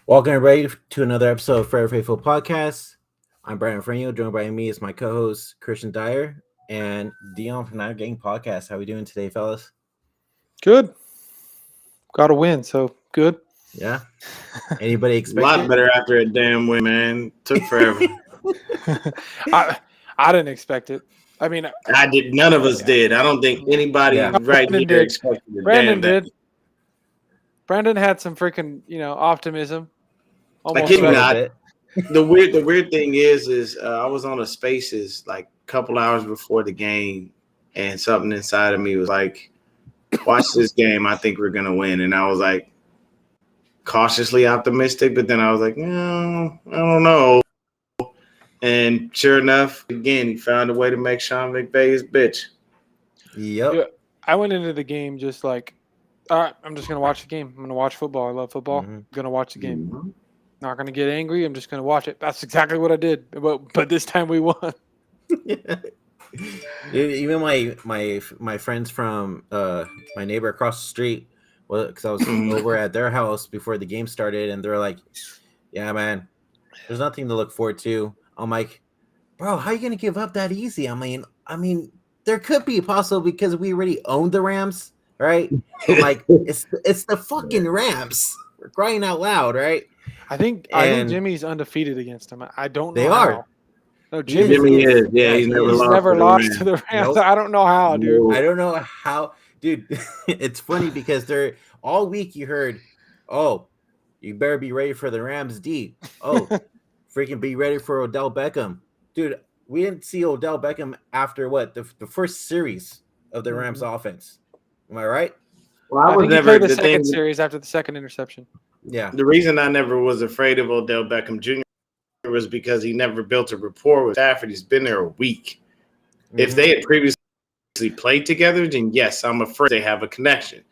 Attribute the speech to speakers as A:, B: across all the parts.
A: Welcome everybody to another episode of Forever Faithful Podcast. I'm Brian Franio, joined by me is my co-host Christian Dyer and Deon from Night Gang Podcast. How we doing today, fellas?
B: Good. Got a win, so good.
A: Yeah. Anybody
C: A
A: expect
C: lot
A: it?
C: better after a damn win, man. Took forever.
B: I didn't expect it. I mean,
C: I did. None of us did. I don't think anybody
A: Yeah.
C: right
B: Brandon
C: here
B: did.
C: expected a
B: Brandon
C: damn
B: did. Brandon had some freaking, optimism.
C: I
B: Almost
C: kid you
A: A little
C: not.
A: bit.
C: The weird thing is I was on a Spaces like a couple hours before the game, and something inside of me was like, "Watch this game. I think we're gonna win." And I was like, cautiously optimistic, but then I was like, "No, I don't know." And sure enough, again, he found a way to make Sean McVay his bitch.
A: Yep.
B: Yeah. I went into the game just like, all right, I'm just going to watch the game. I'm going to watch football. I love football.
A: Mhm.
B: I'm going to watch the game.
C: Mhm.
B: Not going to get angry. I'm just going to watch it. That's exactly what I did. But this time we won.
A: Even my friends from my neighbor across the street, well, because I was over at their house before the game started, and they're like, "Yeah, man, there's nothing to look forward to." I'm like, "Bro, how you gonna give up that easy?" I mean, there could be possible because we already owned the Rams, right? I'm like, it's the fucking Rams. We're crying out loud, right?
B: I think
A: And
B: Jimmy's undefeated against him. I don't know
A: they
B: how.
A: are.
B: No,
A: He is.
C: Jimmy is. Yeah,
A: Yeah,
C: he's
A: he
C: never
A: is.
B: He's
C: lost.
B: never
C: to the
B: lost
C: Rams.
B: to the Rams.
A: Nope.
B: I don't know how, dude.
C: No.
A: I don't know how, dude. It's funny because they're all week. You heard, oh, you better be ready for the Rams D. Oh, freaking be ready for Odell Beckham, dude. We didn't see Odell Beckham after what the first series of the Rams offense. Am I right?
C: Well,
B: I
C: I was
B: think he
C: never
B: played the
C: the
B: second
C: thing.
B: series after the second interception.
A: Yeah.
C: The reason I never was afraid of Odell Beckham Jr. was because he never built a rapport with Stafford. He's been there a week. If
A: Mhm.
C: they had previously played together, then yes, I'm afraid they have a connection.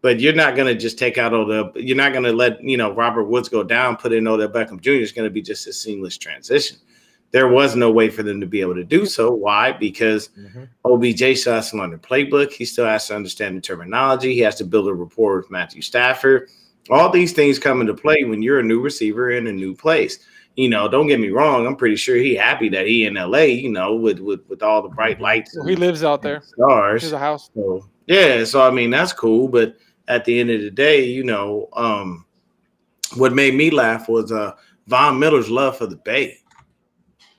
C: But you're not going to just take out Odell. You're not going to let Robert Woods go down, put in Odell Beckham Jr. It's going to be just a seamless transition. There was no way for them to be able to do so. Why? Because OBJ still has to learn the playbook. He still has to understand the terminology. He has to build a rapport with Matthew Stafford. All these things come into play when you're a new receiver in a new place. Don't get me wrong. I'm pretty sure he's happy that he in LA, with all the bright lights.
B: Well, he lives out there.
C: Stars.
B: He has a house.
C: So yeah, so I mean that's cool. But at the end of the day, what made me laugh was Von Miller's love for the Bay.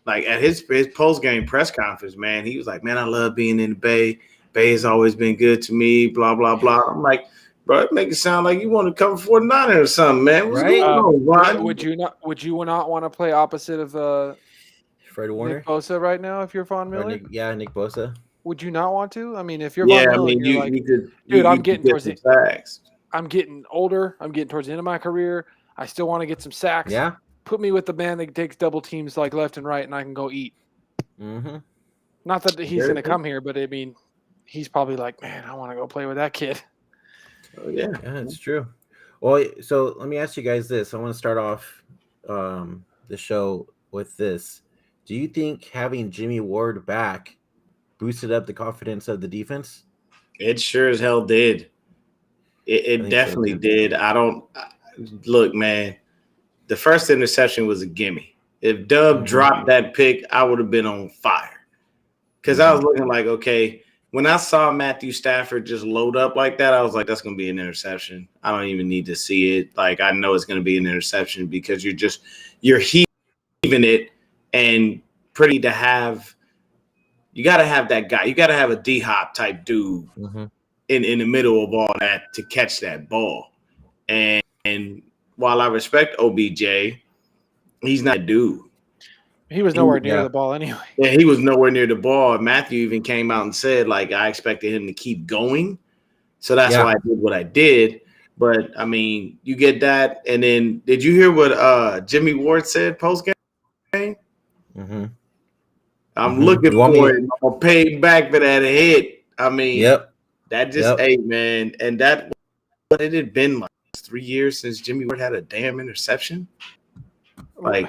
C: Like at his post game press conference, man, he was like, "Man, I love being in the Bay. Bay has always been good to me." Blah blah blah. I'm like, bro, it makes it sound like you want to cover 49 or something, man. What's
A: Right?
C: going on, Ron?
B: Would you not want to play opposite of
A: Fred Warner.
B: Nick Bosa right now if you're Von
A: Or
B: Miller?
A: Nick Bosa.
B: Would you not want to? I mean, if you're
C: Yeah,
B: Von
C: I
B: Miller,
C: mean,
B: you're
C: you
B: like,
C: could,
B: dude, I'm
C: could
B: getting
C: get
B: towards
C: some
B: the
C: facts.
B: I'm getting older. I'm getting towards the end of my career. I still want to get some sacks.
A: Yeah.
B: Put me with the man that takes double teams like left and right, and I can go eat.
A: Mm-hmm.
B: Not that he's
C: Very
B: going to
C: good.
B: come here, but I mean, he's probably like, man, I want to go play with that kid.
C: Oh, yeah.
A: Yeah, it's true. Well, so let me ask you guys this. I want to start off the show with this. Do you think having Jimmy Ward back boosted up the confidence of the defense?
C: It sure as hell did.
A: I
C: It
A: think so,
C: definitely
A: too.
C: did. Look, man, the first interception was a gimme. If Dub
A: Mhm.
C: dropped that pick, I would have been on fire. Because I was looking like, okay, when I saw Matthew Stafford just load up like that, I was like, that's going to be an interception. I don't even need to see it. Like, I know it's going to be an interception because you're heaving it and pretty to have – you got to have that guy. You got to have a D-Hop type dude
A: Mhm.
C: in the middle of all that to catch that ball. And while I respect OBJ, he's not a dude.
B: He was nowhere near
A: Yeah.
B: the ball anyway.
C: Yeah, he was nowhere near the ball. Matthew even came out and said, like, I expected him to keep going. So that's
A: Yeah.
C: why I did what I did. But, I mean, you get that. And then did you hear what Jimmy Ward said post-game?
A: Mm-hmm.
C: I'm
A: Mhm.
C: looking
A: You want me
C: for
A: to-
C: it. I'm going to pay back for that hit. I mean,
A: Yep.
C: that just,
A: Yep.
C: hey, man. And that, what it had been like 3 years since Jimmy Ward had a damn interception. Like,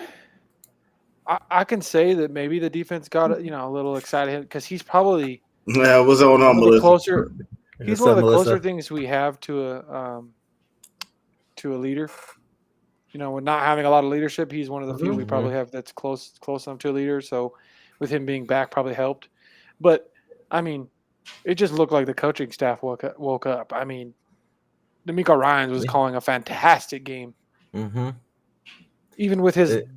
B: I can say that maybe the defense got a little excited because he's probably
C: what's going on,
B: one of the
C: Melissa?
B: closer. He's
A: What's
B: one
A: up,
B: of the
A: Melissa?
B: closer things we have to a leader. with not having a lot of leadership, he's one of the few we
A: Mhm.
B: probably have that's close enough to a leader. So with him being back, probably helped. But I mean, it just looked like the coaching staff woke up. I mean, D'Amico Ryans was
A: Yeah.
B: calling a fantastic game,
A: Mhm.
B: even with his
A: It-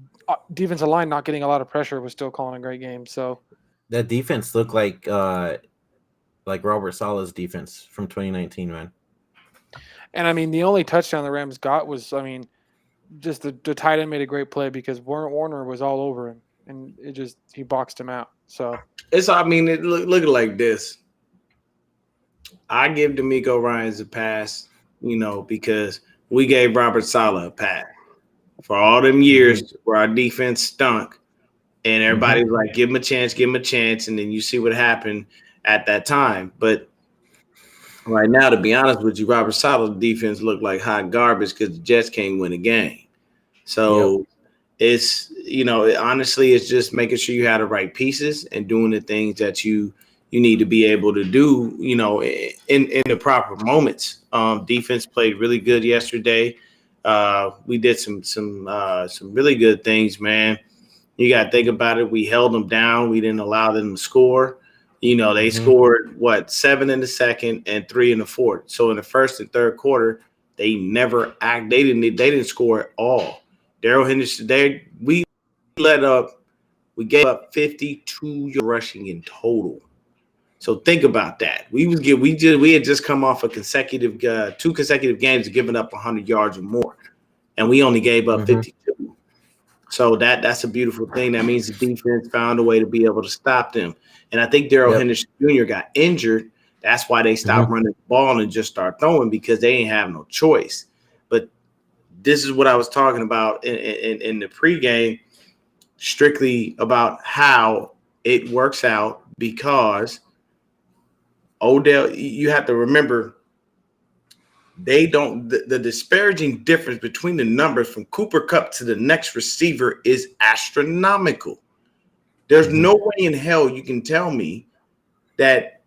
B: defensive line not getting a lot of pressure, was still calling a great game. So
A: That defense looked like Robert Sala's defense from 2019, man.
B: and I mean, the only touchdown the Rams got was, I mean, just the tight end made a great play because Warner was all over him, and he boxed him out. So
C: Look at it like this. I give D'Amico Ryans a pass, because we gave Robert Saleh a pass for all them years where our defense stunk, and everybody was like, give him a chance, and then you see what happened at that time. But right now, to be honest with you, Robert Sala's defense looked like hot garbage because the Jets can't win a game. So it's, honestly, it's just making sure you have the right pieces and doing the things that you need to be able to do, in the proper moments. Defense played really good yesterday. We did some really good things, man. You got to think about it. We held them down. We didn't allow them to score. They scored 7 in the second and 3 in the fourth. So in the first and third quarter, they didn't score at all. Daryl Henderson, we gave up 52 rushing in total. So think about that. We had just come off a consecutive 2 consecutive games of giving up 100 yards or more, and we only gave up 52. So that's a beautiful thing. That means the defense found a way to be able to stop them. And I think Daryl Henderson Jr. got injured. That's why they stopped running the ball and just start throwing, because they ain't have no choice. But this is what I was talking about in the pregame, strictly about how it works out, because Odell, you have to remember, the disparaging difference between the numbers from Cooper Kupp to the next receiver is astronomical. There's no way in hell you can tell me that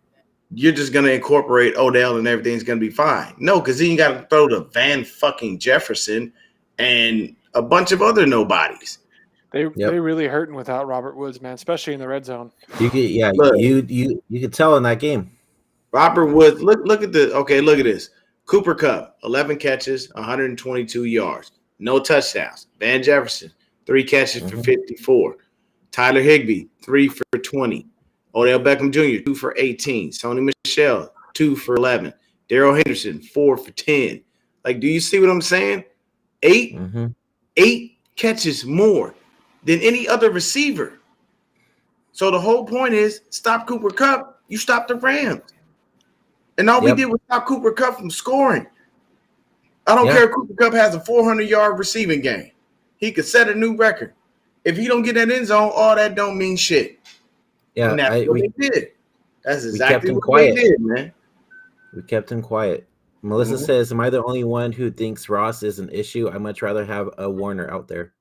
C: you're just going to incorporate Odell and everything's going to be fine. No, because then you got to throw to Van fucking Jefferson and a bunch of other nobodies.
B: They really hurting without Robert Woods, man, especially in the red zone.
A: You could tell in that game.
C: Robert Woods, look at this. Cooper Kupp, 11 catches, 122 yards, no touchdowns. Van Jefferson, 3 catches for 54. Tyler Higbee, 3 for 20. Odell Beckham Jr., 2 for 18. Sony Michel, 2 for 11. Daryl Henderson, 4 for 10. Like, do you see what I'm saying? 8 catches more than any other receiver. So the whole point is, stop Cooper Kupp, you stop the Rams. And all we did was stop Cooper Kupp from scoring. I don't care if Cooper Kupp has a 400-yard receiving game. He could set a new record. If he don't get that end zone, all that don't mean shit.
A: Yeah,
C: and that's what they did. That's exactly what
A: quiet.
C: they did, man.
A: We kept him quiet. Melissa says, am I the only one who thinks Ross is an issue? I'd much rather have a Warner out there.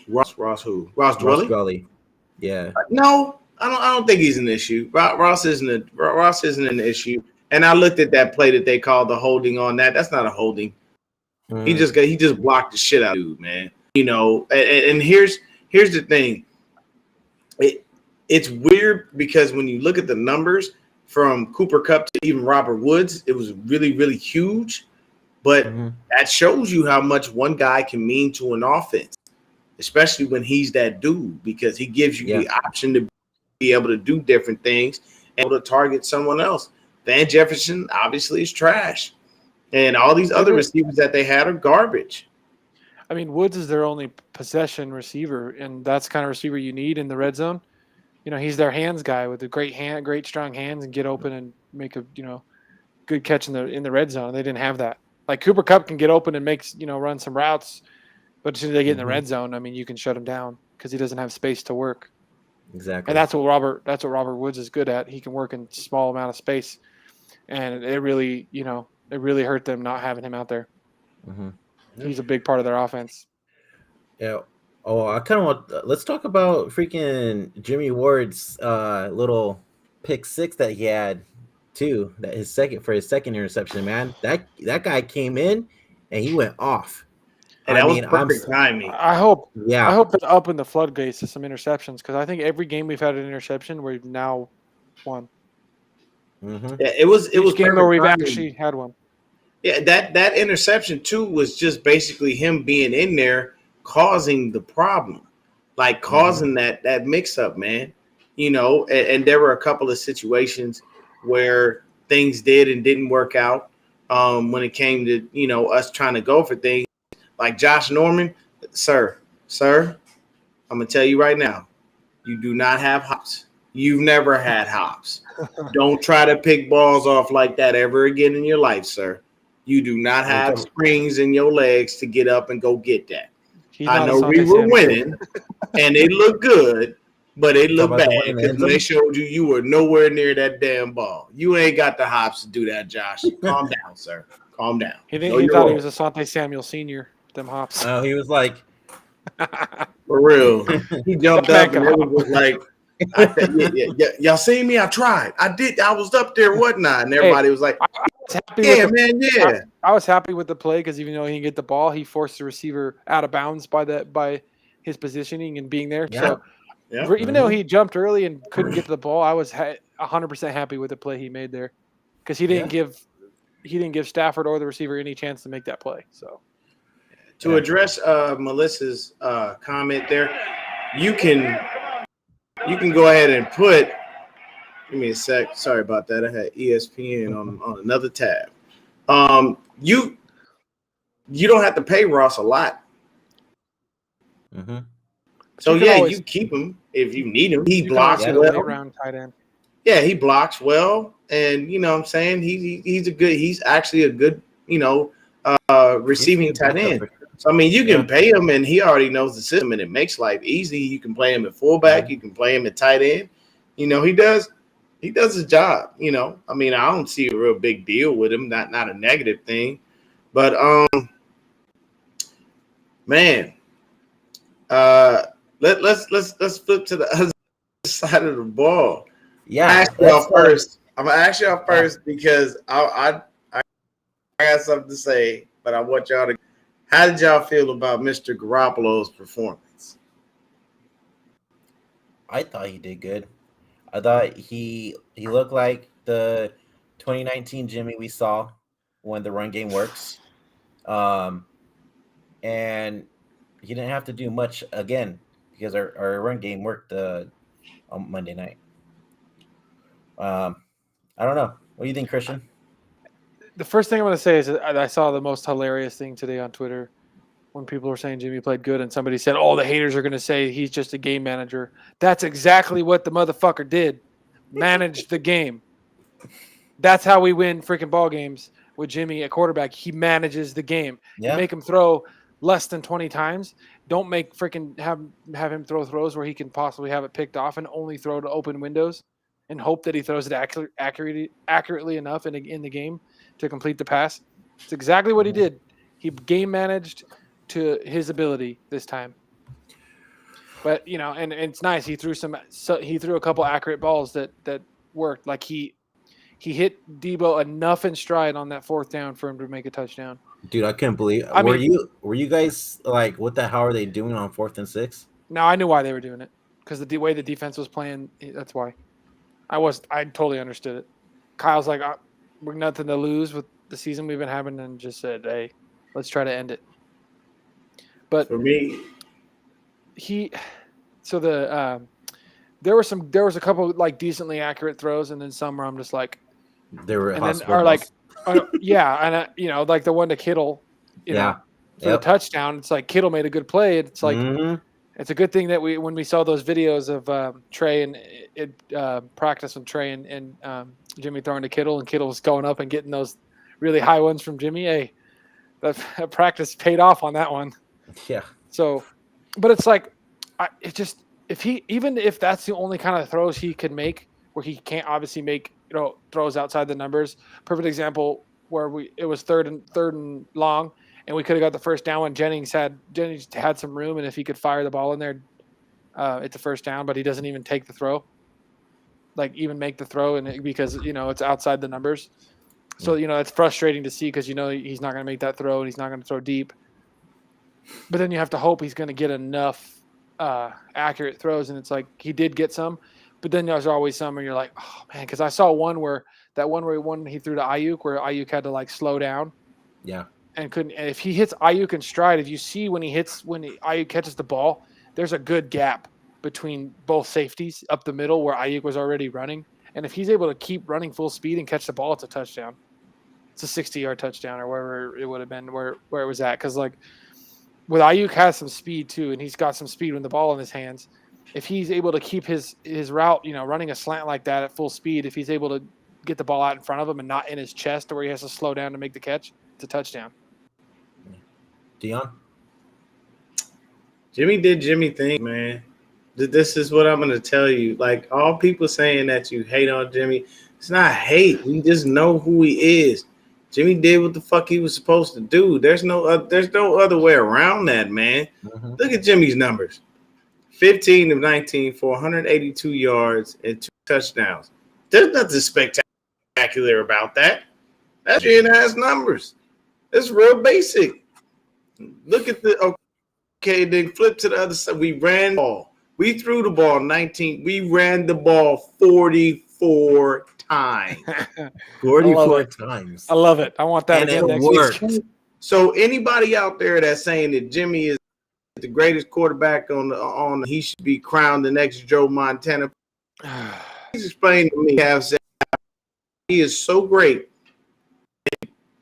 C: Ross who? Ross
A: Dwelly. Yeah.
C: No, I don't think he's an issue. Ross isn't an issue. And I looked at that play that they called the holding on that. That's not a holding. He just blocked the shit out of dude, man. And here's the thing. It's weird because when you look at the numbers from Cooper Kupp to even Robert Woods, it was really, really huge. But that shows you how much one guy can mean to an offense, especially when he's that dude, because he gives you the option to be able to do different things and able to target someone else. Van Jefferson obviously is trash. And all these other receivers that they had are garbage.
B: I mean, Woods is their only possession receiver, and that's the kind of receiver you need in the red zone. He's their hands guy with the great strong hands, and get open and make a good catch in the red zone. They didn't have that. Like Cooper Kupp can get open and run some routes, but as soon as they get in the red zone, I mean, you can shut him down because he doesn't have space to work.
A: Exactly.
B: And that's what Robert Woods is good at. He can work in small amount of space, and it really hurt them not having him out there. He's a big part of their offense.
A: Yeah. Oh, I kind of want. Let's talk about freaking Jimmy Ward's little pick 6 that he had too. That his second interception, man. That guy came in and he went off.
C: And that was perfect timing.
B: I hope
A: yeah.
B: I hope they're up in the floodgates to some interceptions because I think every game we've had an interception we've now won.
A: Mm-hmm.
C: Yeah, it was
B: Each game where we've
C: timing.
B: actually had one.
C: Yeah, that interception too was just basically him being in there causing the problem, like causing that mix up, man. You know, and there were a couple of situations where things did and didn't work out when it came to us trying to go for things. Like Josh Norman, sir, I'm gonna tell you right now, you do not have hops. You've never had hops. Don't try to pick balls off like that ever again in your life, sir. You do not have springs in your legs to get up and go get that. I know we were winning, and it looked good, but it looked bad because when they showed you were nowhere near that damn ball. You ain't got the hops to do that, Josh. Calm down, sir. Calm down.
B: He thought he was Asante Samuel Sr., them hops.
A: Oh, he was like...
C: For real. He jumped up and it was like... y'all seen me? I tried. I did. I was up there, whatnot, and everybody was like,
B: I was happy with the play because even though he didn't get the ball, he forced the receiver out of bounds by his positioning and being there.
A: Yeah.
B: So even though he jumped early and couldn't get to the ball, I was 100% happy with the play he made there because he didn't give Stafford or the receiver any chance to make that play. So
C: to address Melissa's comment there, you can go ahead and put. Give me a sec. Sorry about that. I had ESPN on another tab. You don't have to pay Ross a lot.
A: Mm-hmm.
C: So you keep him if you need him. He blocks well.
B: Round tight end.
C: Yeah, he blocks well, and you know what I'm saying he's actually a good receiving tight end. So I mean, you can pay him, and he already knows the system, and it makes life easy. You can play him at fullback, you can play him at tight end. You know, he does his job. You know, I mean, I don't see a real big deal with him. Not a negative thing, but man, let's flip to the other side of the ball.
A: Yeah,
C: I'm gonna ask y'all first because I got something to say, but I want y'all to. How did y'all feel about Mr. Garoppolo's performance?
A: I thought he did good. I thought he looked like the 2019 Jimmy we saw when the run game works. And he didn't have to do much again because our run game worked on Monday night. I don't know. What do you think, Christian?
B: The first thing I'm going to say is that I saw the most hilarious thing today on Twitter when people were saying Jimmy played good and somebody said, the haters are going to say he's just a game manager. That's exactly what the motherfucker did. Manage the game. That's how we win freaking ball games with Jimmy at quarterback. He manages the game. Yeah. You make him throw less than 20 times. Don't make freaking have him throw throws where he can possibly have it picked off and only throw to open windows and hope that he throws it accurately enough in the game to complete the pass. It's exactly what he did. He game managed to his ability this time. But and it's nice. He threw a couple accurate balls that worked. Like he hit Debo enough in stride on that fourth down for him to make a touchdown.
A: Dude, I couldn't believe. Were you guys like, what the hell are they doing on 4th and 6?
B: No, I knew why they were doing it because the way the defense was playing. That's why. I totally understood it. Kyle's like, we're nothing to lose with the season we've been having, and just said, hey, let's try to end it. But
C: for me,
B: there was a couple like decently accurate throws, and then some where I'm just like,
A: they were
B: like the one to Kittle, for the touchdown. It's like Kittle made a good play. It's like it's a good thing that when we saw those videos of Trey and practice with Trey and Jimmy throwing to Kittle, and Kittle was going up and getting those really high ones from Jimmy. Hey, that practice paid off on that one.
A: Yeah.
B: So, but it's like, if that's the only kind of throws he can make, where he can't obviously make throws outside the numbers. Perfect example where it was third and long, and we could have got the first down when Jennings had some room, and if he could fire the ball in there, it's a first down. But he doesn't even take the throw, like even make the throw, and because it's outside the numbers. So, it's frustrating to see because, he's not going to make that throw and he's not going to throw deep. But then you have to hope he's going to get enough accurate throws. And it's like he did get some. But then there's always some where you're like, oh, man, because I saw one where he threw to Ayuk where Ayuk had to like slow down.
A: Yeah.
B: And couldn't. And if he hits Ayuk in stride, if you see when Ayuk catches the ball, there's a good gap between both safeties up the middle where Ayuk was already running. And if he's able to keep running full speed and catch the ball, it's a touchdown. It's a 60-yard touchdown or wherever it would have been where it was at. Because, like, with Ayuk has some speed, too, and he's got some speed with the ball in his hands. If he's able to keep his route, running a slant like that at full speed, if he's able to get the ball out in front of him and not in his chest or where he has to slow down to make the catch, it's a touchdown.
A: Deon?
C: Jimmy did Jimmy thing, man. This is what I'm going to tell you. Like, all people saying that you hate on Jimmy, it's not hate. We just know who he is. Jimmy did what the fuck he was supposed to do. There's no other way around that, man.
A: Mm-hmm.
C: Look at Jimmy's numbers. 15 of 19 for 182 yards and 2 touchdowns. There's nothing spectacular about that. That's ass numbers. It's real basic. Look at then flip to the other side. We ran the ball. We threw the ball 19. We ran the ball 44 times.
A: 44 times.
B: I love it. I want that
A: and
B: again
A: it
B: next
A: worked.
B: week.
C: So anybody out there that's saying that Jimmy is the greatest quarterback on he should be crowned the next Joe Montana. He's explained to me he is so great.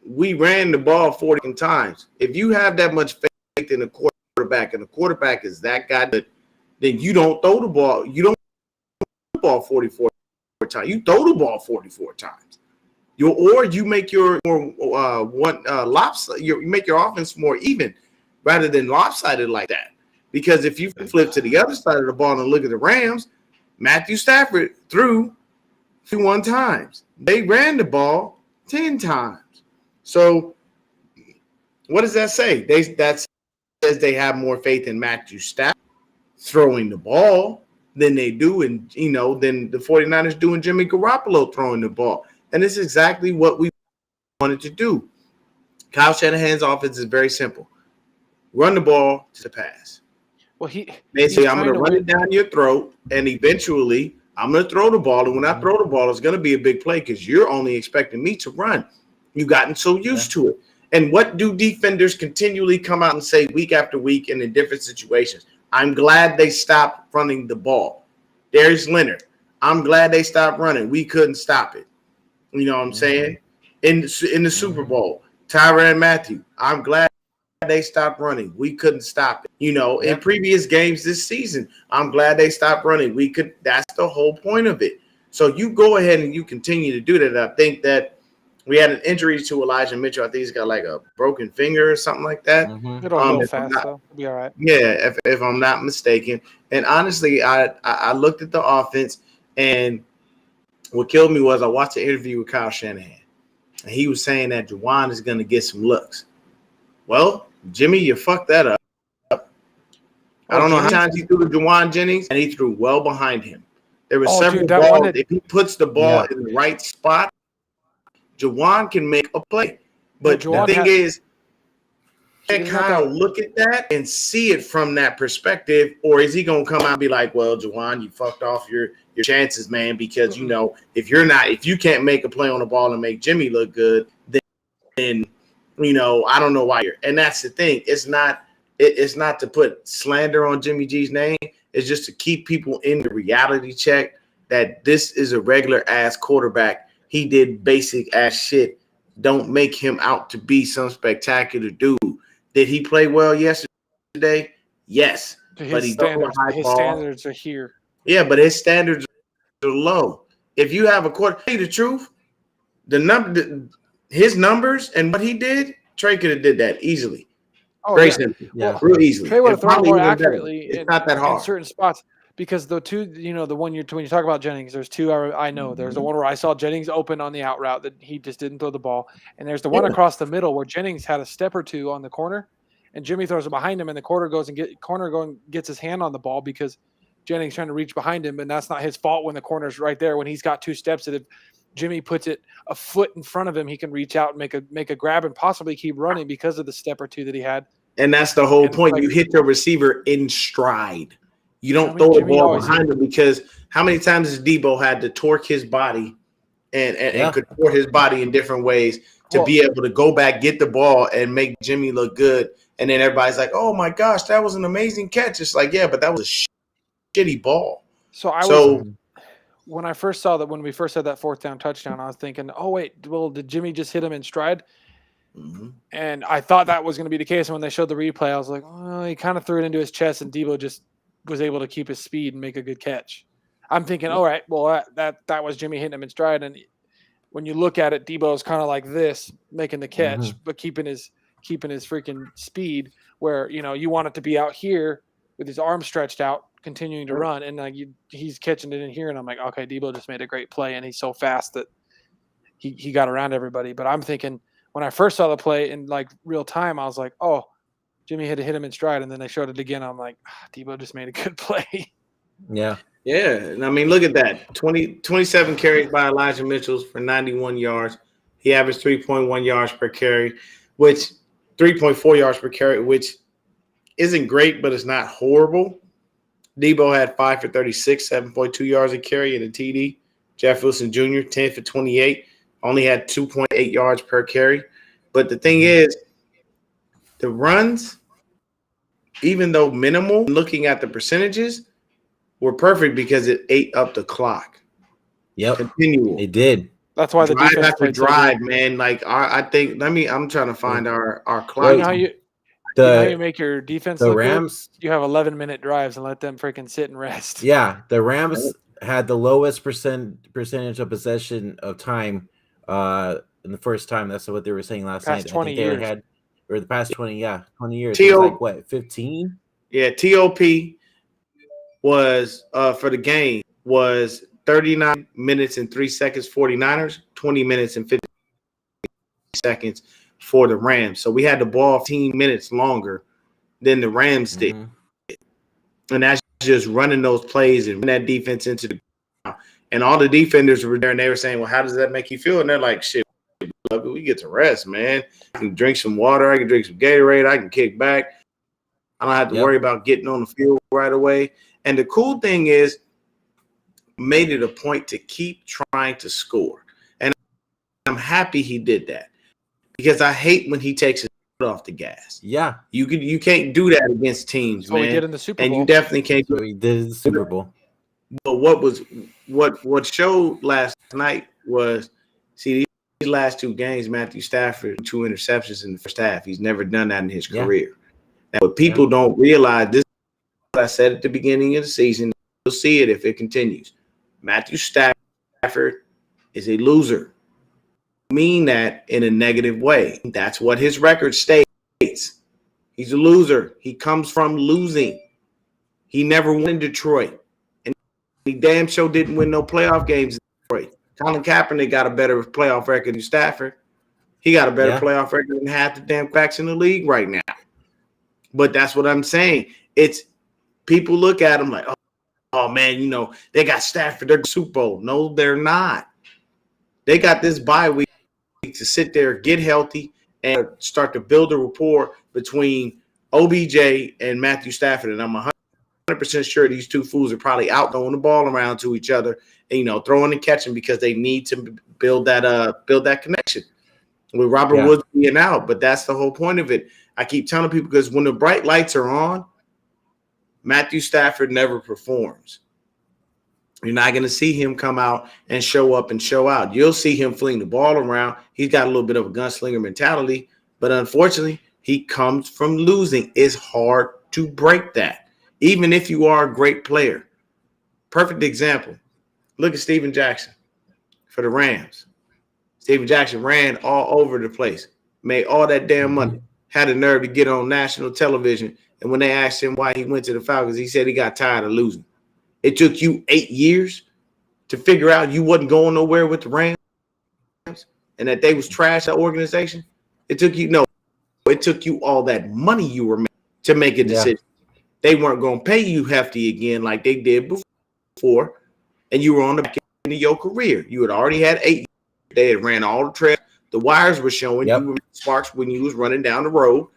C: We ran the ball 40 times. If you have that much faith in a quarterback and the quarterback is that guy, then you don't throw the ball. You don't throw the ball 44 times. You throw the ball 44 times. You make your lopsided. You make your offense more even rather than lopsided like that. Because if you flip to the other side of the ball and look at the Rams, Matthew Stafford threw 51 times. They ran the ball 10 times. So what does that say? That says they have more faith in Matthew Stafford throwing the ball than they do than the 49ers do in Jimmy Garoppolo throwing the ball. And it's exactly what we wanted to do. Kyle Shanahan's offense is very simple. Run the ball to the pass.
B: Well,
C: they say, I'm going to run it down your throat, and eventually I'm going to throw the ball. And when I throw the ball, it's going to be a big play because you're only expecting me to run. You've gotten so used to it. And what do defenders continually come out and say week after week and in different situations? I'm glad they stopped running the ball. Darius Leonard, I'm glad they stopped running. We couldn't stop it. You know what I'm saying? In the Super Bowl, Tyrann Mathieu, I'm glad they stopped running. We couldn't stop it. In previous games this season, I'm glad they stopped running. That's the whole point of it. So you go ahead and you continue to do that. I think that we had an injury to Elijah Mitchell. I think he's got like a broken finger or something like that.
B: It'll go fast, though. It'll be all right.
C: Yeah, if I'm not mistaken. And honestly, I looked at the offense, and what killed me was I watched the interview with Kyle Shanahan, and he was saying that Juwan is going to get some looks. Well, Jimmy, you fucked that up. I don't know how many times he threw to Juwan Jennings, and he threw well behind him. There were several balls. If he puts the ball in the right spot, Juwan can make a play. But the thing is, can Kyle look at that and see it from that perspective, or is he going to come out and be like, well, Juwan, you fucked off your chances, man, because, if you can't make a play on the ball and make Jimmy look good, then I don't know why you're. And that's the thing. It's not to put slander on Jimmy G's name. It's just to keep people in the reality check that this is a regular ass quarterback. He did basic ass shit. Don't make him out to be some spectacular dude. Did he play well yesterday? Yes. But his
B: standards are here.
C: Yeah, but his standards are low. If you have a quarter, tell you the truth, his numbers and what he did, Trey could have did that easily.
B: Oh,
C: very simple.
B: Yeah.
C: Real easily.
B: Trey would have thrown more accurately.
C: It's not that hard.
B: In certain spots. Because the two, the one when you talk about Jennings, there's two I know. There's the one where I saw Jennings open on the out route that he just didn't throw the ball. And there's the one across the middle where Jennings had a step or two on the corner and Jimmy throws it behind him and the corner gets his hand on the ball because Jennings trying to reach behind him, and that's not his fault when the corner's right there when he's got two steps. That Jimmy puts it a foot in front of him, he can reach out and make a grab and possibly keep running because of the step or two that he had.
C: And that's the whole
B: And,
C: point.
B: like,
C: You hit your receiver in stride. You don't
B: I mean,
C: throw the
B: Jimmy
C: ball
B: always-
C: behind him, because how many times has Debo had to torque his body and contort his body in different ways to be able to go back, get the ball, and make Jimmy look good? And then everybody's like, "Oh my gosh, that was an amazing catch." It's like, yeah, but that was a shitty ball.
B: When we first had that fourth down touchdown, I was thinking, oh wait, well, did Jimmy just hit him in stride?
C: Mm-hmm.
B: And I thought that was going to be the case. And when they showed the replay, I was like, oh, he kind of threw it into his chest, and Debo just was able to keep his speed and make a good catch. I'm thinking, all right, well, that was Jimmy hitting him in stride. And when you look at it, Debo's kind of like this, making the catch, but keeping his freaking speed, where, you know, you want it to be out here with his arms stretched out, continuing to run, and he's catching it in here, and I'm like, okay, Debo just made a great play, and he's so fast that he got around everybody. But I'm thinking, when I first saw the play in like real time, I was like, oh, Jimmy had to hit him in stride, and then they showed it again. I'm like, Debo just made a good play.
A: Yeah.
C: Yeah, and I mean, look at that. 27 carries by Elijah Mitchell for 91 yards. He averaged 3.1 yards per carry, which 3.4 yards per carry, which isn't great, but it's not horrible. Debo had 5 for 36, 7.2 yards a carry and a TD. Jeff Wilson Jr., 10 for 28, only had 2.8 yards per carry. But the thing is, the runs, even though minimal, looking at the percentages, were perfect because it ate up the clock.
A: Yep.
C: Continual.
A: It did.
B: That's why the
C: drive
B: defense
C: after
B: played so
C: drive,
B: good.
C: man. Like I'm trying to find our clock.
B: You know how you
A: The
B: make your defense
A: the
B: look
A: Rams,
B: good? You have 11-minute drives and let them freaking sit and rest.
A: yeah, the Rams had the lowest percentage of possession of time in the first time. That's what they were saying last
B: Past
A: night.
B: 20
A: I think
B: years.
A: they had, or the past 20 years.
C: T.O.
A: It was like what, 15?
C: Yeah, TOP was for the game was 39 minutes and 3 seconds 49ers, 20 minutes and 50 seconds for the Rams. So we had the ball 15 minutes longer than the Rams did. And that's just running those plays and that defense into the ground. And all the defenders were there, and they were saying, well, how does that make you feel? And they're like, shit, we get to rest, man. I can drink some water. I can drink some Gatorade. I can kick back. I don't have to worry about getting on the field right away. And the cool thing is, made it a point to keep trying to score. And I'm happy he did that, because I hate when he takes his foot off the gas.
A: Yeah.
C: You can't do that against teams, man.
B: We did in the Super Bowl.
C: And you definitely can't do
A: So he did in the Super Bowl.
C: But what showed last night was, see, these last two games, Matthew Stafford, 2 interceptions in the first half. He's never done that in his career. Now, what people don't realize, this is what I said at the beginning of the season. You'll see it if it continues. Matthew Stafford is a loser. I mean that in a negative way. That's what his record states. He's a loser. He comes from losing. He never won in Detroit. And he damn sure didn't win no playoff games in Detroit. Colin Kaepernick got a better playoff record than Stafford. He got a better playoff record than half the damn backs in the league right now. But that's what I'm saying. It's people look at him like, oh man, you know, they got Stafford, they're Super Bowl. No, they're not. They got this bye week to sit there, get healthy, and start to build a rapport between OBJ and Matthew Stafford. And I'm 100% sure these two fools are probably out throwing the ball around to each other, and, you know, throwing and catching, because they need to build that connection with Robert Woods being out. But that's the whole point of it. I keep telling people, because when the bright lights are on, Matthew Stafford never performs. You're not going to see him come out and show up and show out. You'll see him fling the ball around. He's got a little bit of a gunslinger mentality, but unfortunately, he comes from losing. It's hard to break that, even if you are a great player. Perfect example. Look at Steven Jackson for the Rams. Steven Jackson ran all over the place, made all that damn money, had the nerve to get on national television. And when they asked him why he went to the Falcons, he said he got tired of losing. It took you 8 years to figure out you wasn't going nowhere with the Rams and that they was trash, that organization. It took you all that money you were making to make a decision. They weren't going to pay you hefty again like they did before, and you were on the back into your career. You had already had 8 years. They had ran all the trails. The wires were showing you were sparks when you was running down the road,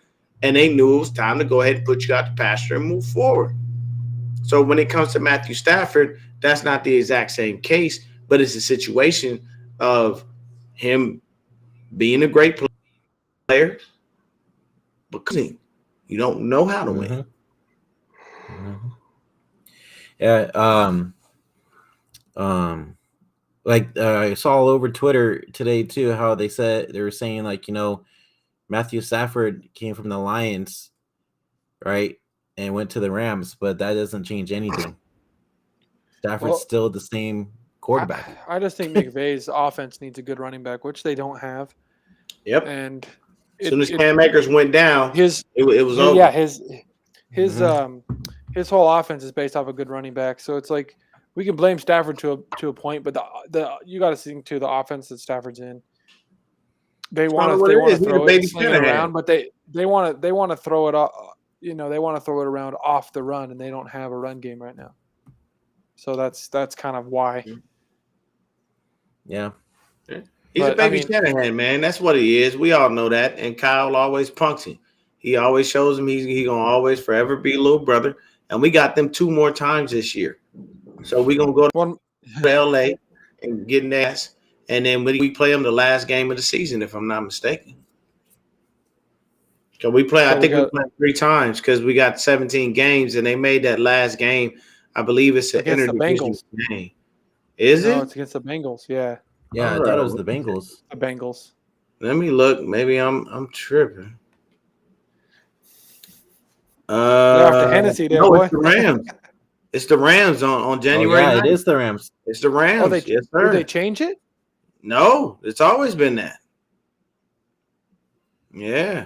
C: and they knew it was time to go ahead and put you out the pasture and move forward. So when it comes to Matthew Stafford, that's not the exact same case, but it's a situation of him being a great player, but you don't know how to win.
A: Mm-hmm. Yeah. I saw all over Twitter today too how they were saying like, Matthew Stafford came from the Lions, right, and went to the Rams, but that doesn't change anything. Stafford's still the same quarterback.
B: I just think McVay's offense needs a good running back, which they don't have.
C: Yep.
B: And
C: as soon as Cam Akers went down, it was over.
B: Yeah, his whole offense is based off a good running back. So it's like we can blame Stafford to a point, but you got to think to the offense that Stafford's in. They want to throw it, sling it around, but they want to throw it off. They want to throw it around off the run, and they don't have a run game right now. So that's kind of why.
A: Yeah.
C: He's a baby Shanahan, man. That's what he is. We all know that. And Kyle always punks him. He always shows him he's gonna always forever be a little brother. And we got them 2 more times this year. So we're gonna go to LA and get an ass. And then we play them the last game of the season, if I'm not mistaken. So we play, I think we played 3 times because we got 17 games, and they made that last game. I believe it's an interdivision game. Is it?
B: No, it's against the Bengals. Yeah.
A: Yeah, I thought it was the Bengals.
B: The Bengals.
C: Let me look. Maybe I'm tripping.
B: After Hennessy, there, boy.
C: It's the Rams. It's the Rams on January.
A: Yeah, 9th. It is the Rams.
C: It's the Rams. Yes, sir.
B: Did they change it?
C: No, it's always been that. Yeah.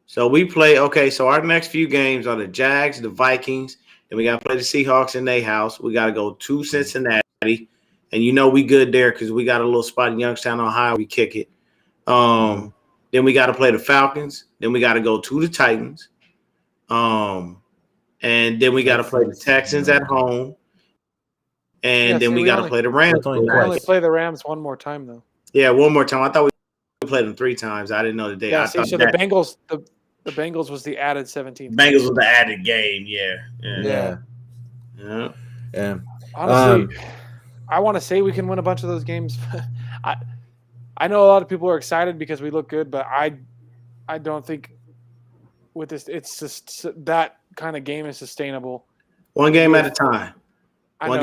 C: So we play. Okay, so our next few games are the Jags, the Vikings, and we got to play the Seahawks in their house. We got to go to Cincinnati, and we good there because we got a little spot in Youngstown, Ohio. We kick it. Then we got to play the Falcons. Then we got to go to the Titans. And then we got to play the Texans at home. And then we got to play the Rams.
B: We only play the Rams one more time, though.
C: Yeah, one more time. I thought we played them 3 times. I didn't know the day.
B: Yeah, so the Bengals, the Bengals was the added 17th.
C: Bengals was the added game. Yeah.
B: Honestly, I want to say we can win a bunch of those games. I know a lot of people are excited because we look good, but I don't think with this, it's just that kind of game is sustainable.
C: One game at a time.
B: It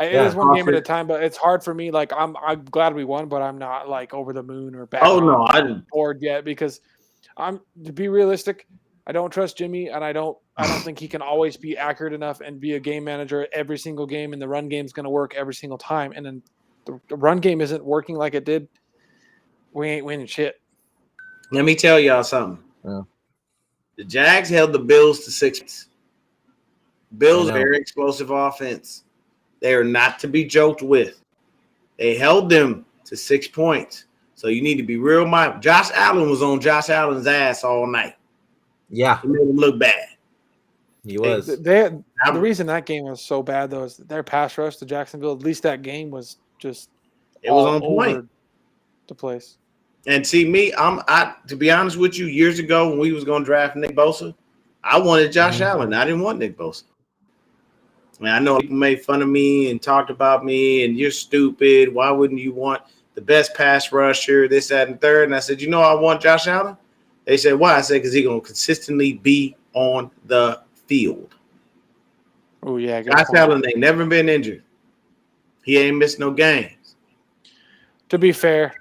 B: is one game at a time, but it's hard for me. Like I'm glad we won, but I'm not like over the moon or back.
C: Oh no, I didn't
B: bored yet because to be realistic. I don't trust Jimmy, and I don't think he can always be accurate enough and be a game manager every single game. And the run game is going to work every single time. And then the run game isn't working like it did. We ain't winning shit.
C: Let me tell y'all something.
A: Yeah.
C: The Jags held the Bills to 6. Bills very explosive offense. They are not to be joked with. They held them to 6 points. So you need to be real mindful. Josh Allen was on Josh Allen's ass all night.
A: Yeah.
C: He made him look bad.
A: He was.
B: The reason that game was so bad, though, is their pass rush to Jacksonville. At least that game was just
C: it was on point.
B: The place.
C: And see me, to be honest with you, years ago when we was going to draft Nick Bosa, I wanted Josh Allen. I didn't want Nick Bosa. I know people made fun of me and talked about me, and you're stupid. Why wouldn't you want the best pass rusher, this, that, and third? And I said, I want Josh Allen. They said, why? I said, because he's going to consistently be on the field.
B: Oh, yeah.
C: Josh Allen ain't never been injured. He ain't missed no games.
B: To be fair,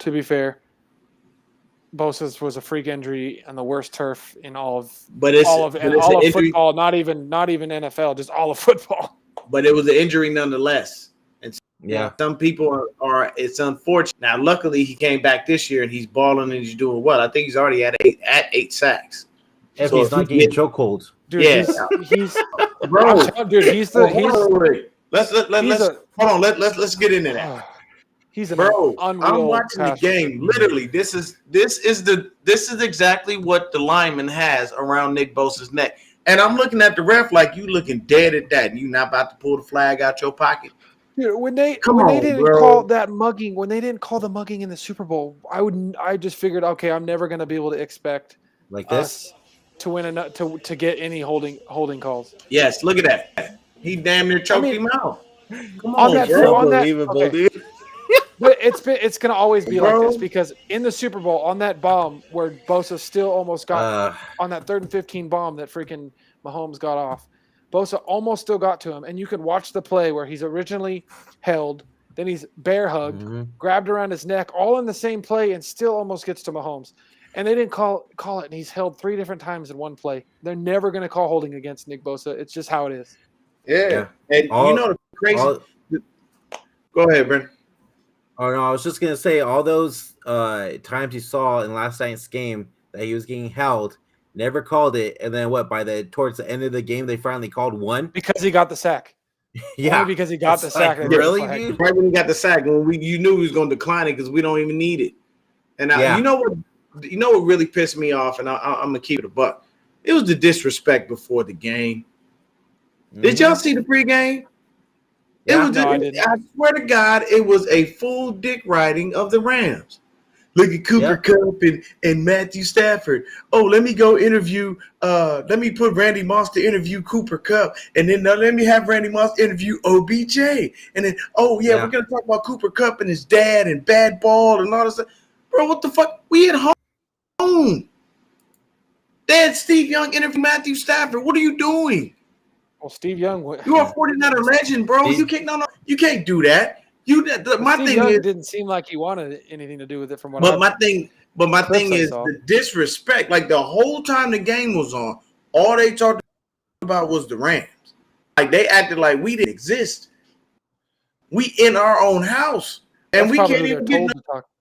B: Bosa's was a freak injury on the worst turf in all of football, not even NFL, just all of football.
C: But it was an injury nonetheless. And
A: yeah,
C: some people are it's unfortunate. Now, luckily, he came back this year and he's balling and he's doing well. I think he's already at 8 sacks.
A: If he's not getting chokeholds.
B: Dude,
C: yeah.
B: he's
C: bro.
B: Dude,
C: Let's get into that.
B: He's an
C: bro.
B: Unreal
C: I'm watching the game. Literally, this is exactly what the lineman has around Nick Bosa's neck. And I'm looking at the ref like you looking dead at that. You not about to pull the flag out your pocket.
B: Dude, when they didn't
C: bro.
B: call that mugging, when they didn't call the mugging in the Super Bowl, I just figured, okay, I'm never going to be able to expect
A: Like this.
B: us to win to get any holding calls.
C: Yes, look at that. He damn near choked him out. Come on,
B: that
C: bro.
A: Unbelievable,
B: okay.
A: dude.
B: But it's going to always be like
C: Bro.
B: this because in the Super Bowl on that bomb where Bosa still almost got on that 3rd and 15 bomb that freaking Mahomes got off, Bosa almost still got to him, and you can watch the play where he's originally held, then he's bear hugged, grabbed around his neck, all in the same play, and still almost gets to Mahomes. And they didn't call it, and he's held 3 different times in one play. They're never going to call holding against Nick Bosa. It's just how it is.
C: Yeah. And you know the crazy. Go ahead, Brent.
A: Oh no, I was just gonna say all those times you saw in last night's game that he was getting held, never called it, and then towards the end of the game they finally called one
B: because he got the sack.
A: Yeah,
B: only because he got the sack.
A: Really, dude?
C: Right when he got the sack, when you knew he was going to decline it because we don't even need it. And you know what really pissed me off, and I'm gonna keep it a buck. It was the disrespect before the game. Did y'all see the pregame?
B: Yeah,
C: I swear to God, it was a full dick riding of the Rams. Look at Cooper Kupp and Matthew Stafford. Oh, let me go interview. Let me put Randy Moss to interview Cooper Kupp, and then let me have Randy Moss interview OBJ. And then, we're gonna talk about Cooper Kupp and his dad and bad ball and all this stuff. Bro, what the fuck? We at home. They had Steve Young interview Matthew Stafford. What are you doing?
B: Well, Steve Young,
C: you are a 49er legend, bro. You can't do that. My thing
B: Young
C: is,
B: didn't seem like he wanted anything to do with it from what.
C: My thing is the disrespect. Like the whole time the game was on, all they talked about was the Rams. Like they acted like we didn't exist. We in our own house, and we can't even get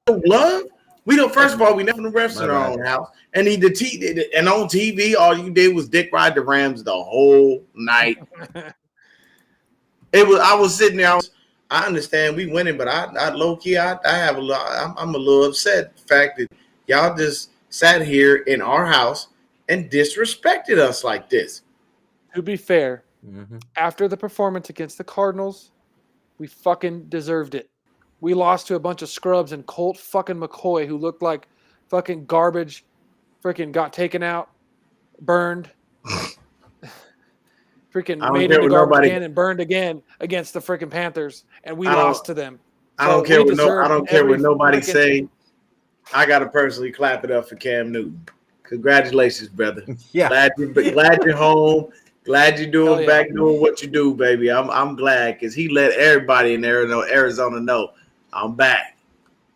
C: no love. We don't. First of all, we never the refs in our own house, and on TV, all you did was dick ride the Rams the whole night. I was sitting there. I understand we winning, but I low key, I'm a little upset. The fact that y'all just sat here in our house and disrespected us like this.
B: To be fair, after the performance against the Cardinals, we fucking deserved it. We lost to a bunch of scrubs and Colt fucking McCoy who looked like fucking garbage, freaking got taken out, burned, freaking made into garbage again and burned again against the freaking Panthers, and we lost to them.
C: I don't care what nobody say. I gotta personally clap it up for Cam Newton. Congratulations, brother.
A: Yeah,
C: glad you're home. Glad you're doing doing what you do, baby. I'm glad because he let everybody in Arizona know I'm back.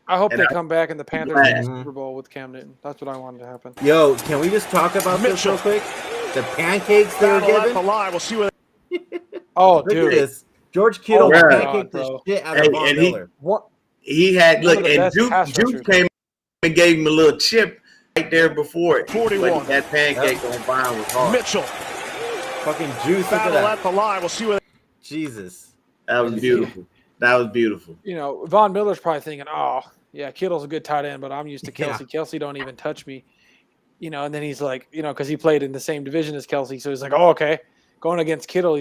B: I hope they come back in the Panthers win the Super Bowl with Cam Newton. That's what I wanted to happen.
A: Yo, can we just talk about this real quick? The pancakes they were given.
D: We'll see what.
B: Oh,
A: look
B: dude,
A: at this. George Kittle pancaked the shit out of Von Miller.
C: He had and Juke came and gave him a little chip right there before it.
D: 41.
C: That pancake on Vine was hard.
D: Mitchell.
A: Fucking juice.
D: Battle at the line. We'll see what.
A: Jesus.
C: That was beautiful. That was beautiful.
B: You know, Von Miller's probably thinking, oh, yeah, Kittle's a good tight end, but I'm used to Kelsey. Kelsey don't even touch me. You know, and then he's like, you know, because he played in the same division as Kelsey. So he's like, oh, okay. Going against Kittle,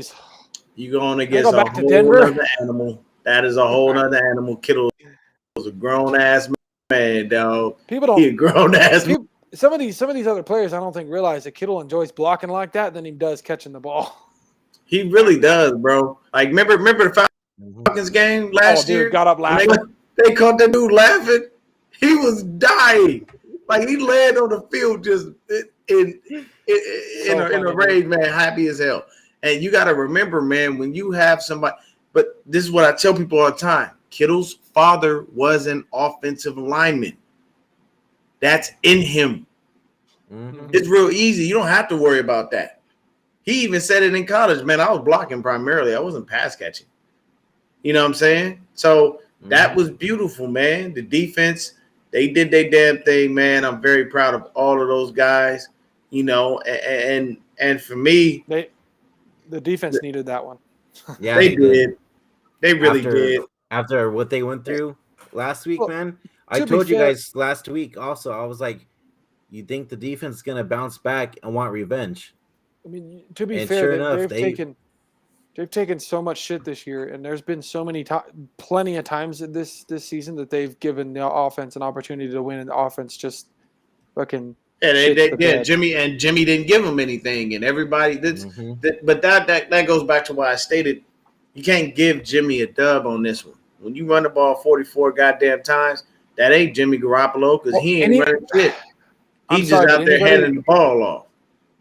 C: you going against a whole other animal. That is a whole other animal. Kittle was a grown-ass man, dog. He a grown-ass man.
B: Some of these other players, I don't think realize that Kittle enjoys blocking like that than he does catching the ball.
C: He really does, bro. Like, remember the Falcons game last year?
B: Got up laughing.
C: They caught that dude laughing. He was dying. Like, he landed on the field just in a rage, man, happy as hell. And you got to remember, man, when you have somebody – but this is what I tell people all the time. Kittle's father was an offensive lineman. That's in him. Mm-hmm. It's real easy. You don't have to worry about that. He even said it in college. Man, I was blocking primarily. I wasn't pass catching. You know what I'm saying? So that was beautiful, man. The defense, they did their damn thing, man. I'm very proud of all of those guys, you know, and for me.
B: The defense needed that one.
A: Yeah,
C: they did. They really did.
A: After what they went through last week, man. I told you guys last week also, I was like, you think the defense is going to bounce back and want revenge?
B: I mean, to be fair,
A: sure enough,
B: They've taken so much shit this year, and there's been so many plenty of times in this season that they've given the offense an opportunity to win, and the offense just fucking.
C: Yeah, Jimmy didn't give them anything, and everybody but that goes back to why I stated you can't give Jimmy a dub on this one. When you run the ball 44 goddamn times, that ain't Jimmy Garoppolo because he ain't running shit. He's just out there handing the ball off.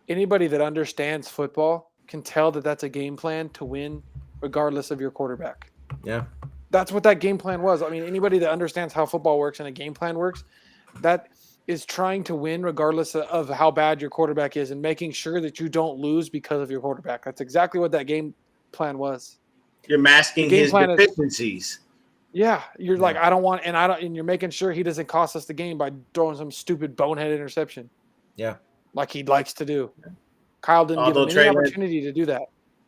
B: Anybody that understands football can tell that that's a game plan to win regardless of your quarterback.
A: Yeah.
B: That's what that game plan was. I mean, anybody that understands how football works and a game plan works, that is trying to win regardless of how bad your quarterback is and making sure that you don't lose because of your quarterback. That's exactly what that game plan was.
C: You're masking his deficiencies.
B: Yeah, you're like, and you're making sure he doesn't cost us the game by throwing some stupid bonehead interception.
A: Yeah.
B: Like he likes to do. Kyle didn't give him any opportunity to do that.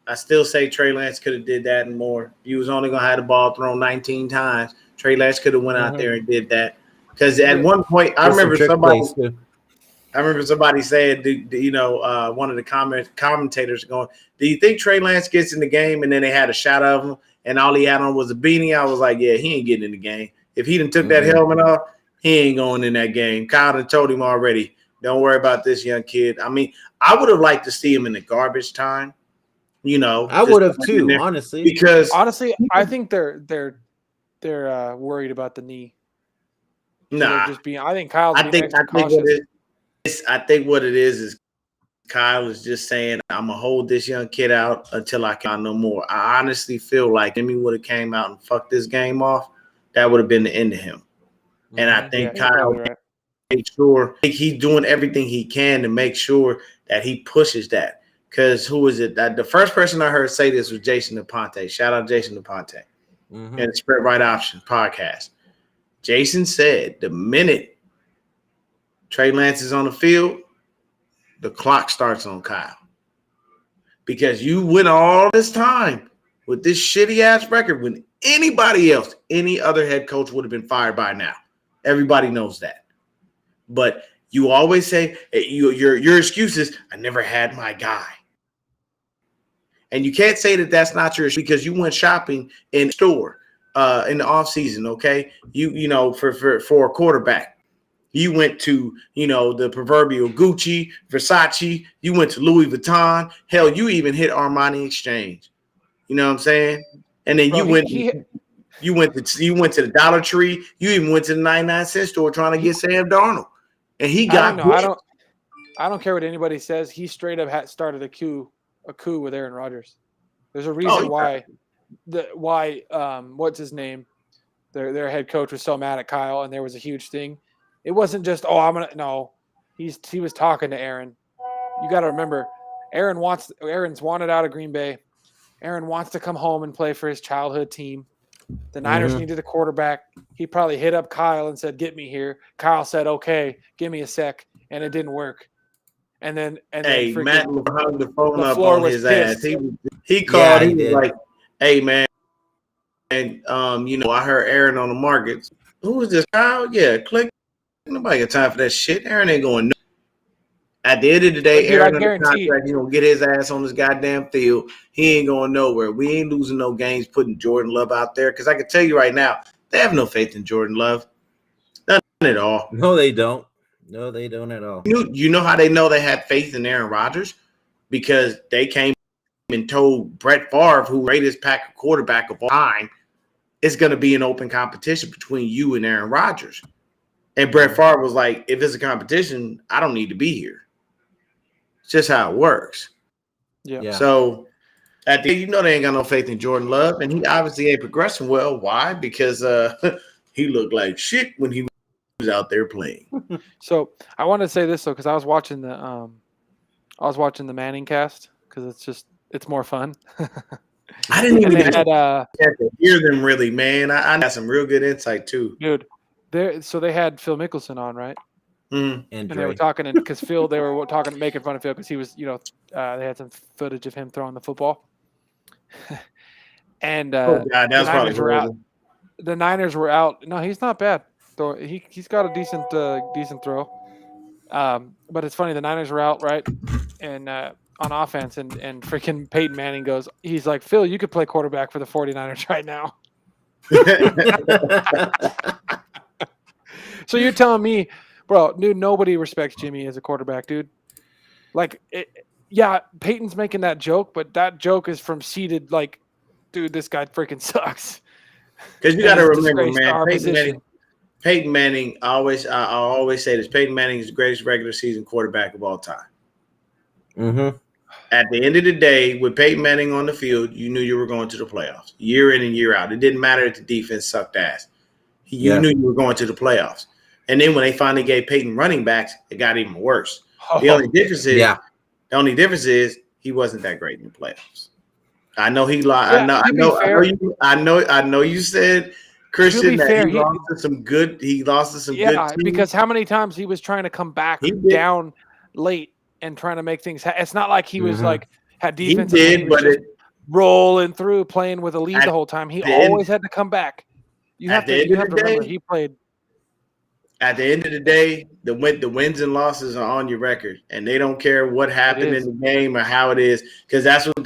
C: I still say Trey Lance could have did that and more. He was only going to have the ball thrown 19 times. Trey Lance could have went out there and did that. Because at one point, I remember somebody saying, one of the commentators going, do you think Trey Lance gets in the game? And then they had a shot of him, and all he had on was a beanie. I was like, yeah, he ain't getting in the game. If he done took that helmet off, he ain't going in that game. Kyle done told him already, don't worry about this young kid. I mean, I would have liked to see him in the garbage time.
A: I would have too, honestly.
C: Because
B: I think they're worried about the knee.
C: Nah,
B: I think Kyle's being extra cautious.
C: I think what it is Kyle is just saying, I'm gonna hold this young kid out until I can't no more. I honestly feel like if he would have came out and fucked this game off, that would have been the end of him. And I think Kyle make sure he's doing everything he can to make sure that he pushes that. Because who is it? The first person I heard say this was Jason DePonte. Shout out Jason DePonte and the Spread Right Option podcast. Jason said the minute Trey Lance is on the field, the clock starts on Kyle. Because you went all this time with this shitty-ass record when anybody else, any other head coach would have been fired by now. Everybody knows that. But you always say, your excuse is, I never had my guy. And you can't say that that's not your issue because you went shopping in the store in the offseason, okay? For a quarterback. You went to, the proverbial Gucci, Versace. You went to Louis Vuitton. Hell, you even hit Armani Exchange. You know what I'm saying? And then you went to the Dollar Tree. You even went to the 99-cent store trying to get Sam Darnold. And he got
B: I don't care what anybody says. He straight up started a coup with Aaron Rodgers. There's a reason why what's his name? Their head coach was so mad at Kyle, and there was a huge thing. It wasn't just he was talking to Aaron. You got to remember, Aaron's wanted out of Green Bay. Aaron wants to come home and play for his childhood team. The Niners needed a quarterback. He probably hit up Kyle and said, "Get me here." Kyle said, "Okay, give me a sec," and it didn't work. And then
C: Matt hung the phone up
B: floor
C: on
B: was
C: his
B: pissed.
C: ass. He called. He was like, "Hey man, and I heard Aaron on the markets. Who is this Kyle? Yeah, click. Nobody got time for that shit. Aaron ain't going. No. At the end of the day, Aaron on the contract, he gonna get his ass on this goddamn field. He ain't going nowhere. We ain't losing no games putting Jordan Love out there because I can tell you right now, they have no faith in Jordan Love. None at all.
A: No, they don't. No, they don't at all.
C: You know how they know they had faith in Aaron Rodgers? Because they came and told Brett Favre, who greatest Packer quarterback of all time, it's going to be an open competition between you and Aaron Rodgers. And Brett Favre was like, if it's a competition, I don't need to be here. It's just how it works.
B: Yeah.
C: So at the end, they ain't got no faith in Jordan Love, and he obviously ain't progressing well. Why? Because he looked like shit when he was out there playing.
B: So I wanted to say this though, because I was watching the Manning cast because it's more fun.
C: I didn't even
B: get
C: to hear them really, man. I got some real good insight too,
B: dude. So they had Phil Mickelson on, right?
A: And
B: they were talking because Phil, they were talking, making fun of Phil because he was, they had some footage of him throwing the football. And
C: oh god, that's probably
B: horrible. The Niners were out. No, he's not bad. Though he's got a decent throw. But it's funny, the Niners were out, right? And on offense, and freaking Peyton Manning goes, he's like, Phil, you could play quarterback for the 49ers right now. So you're telling me, bro, dude, nobody respects Jimmy as a quarterback, dude. Like, yeah, Peyton's making that joke, but that joke is from seated, like, dude, this guy freaking sucks.
C: Because you got to remember,
B: Disgrace to
C: man,
B: our position.
C: Peyton Manning, I always say this, Peyton Manning is the greatest regular season quarterback of all time.
A: Mm-hmm.
C: At the end of the day, with Peyton Manning on the field, you knew you were going to the playoffs year in and year out. It didn't matter if the defense sucked ass. You knew you were going to the playoffs. And then when they finally gave Peyton running backs, it got even worse. The only difference is he wasn't that great in the playoffs. I know he lied.
B: Yeah,
C: I know you said, Christian, that
B: fair,
C: he lost to some good. He lost to some good teams.
B: Because how many times he was trying to come back down late and trying to make things. It's not like he was like had defense.
C: He did, but
B: rolling through, playing with a lead the whole time. He always had to come back. You have to remember he played.
C: At the end of the day, the wins and losses are on your record, and they don't care what happened in the game or how it is, because that's what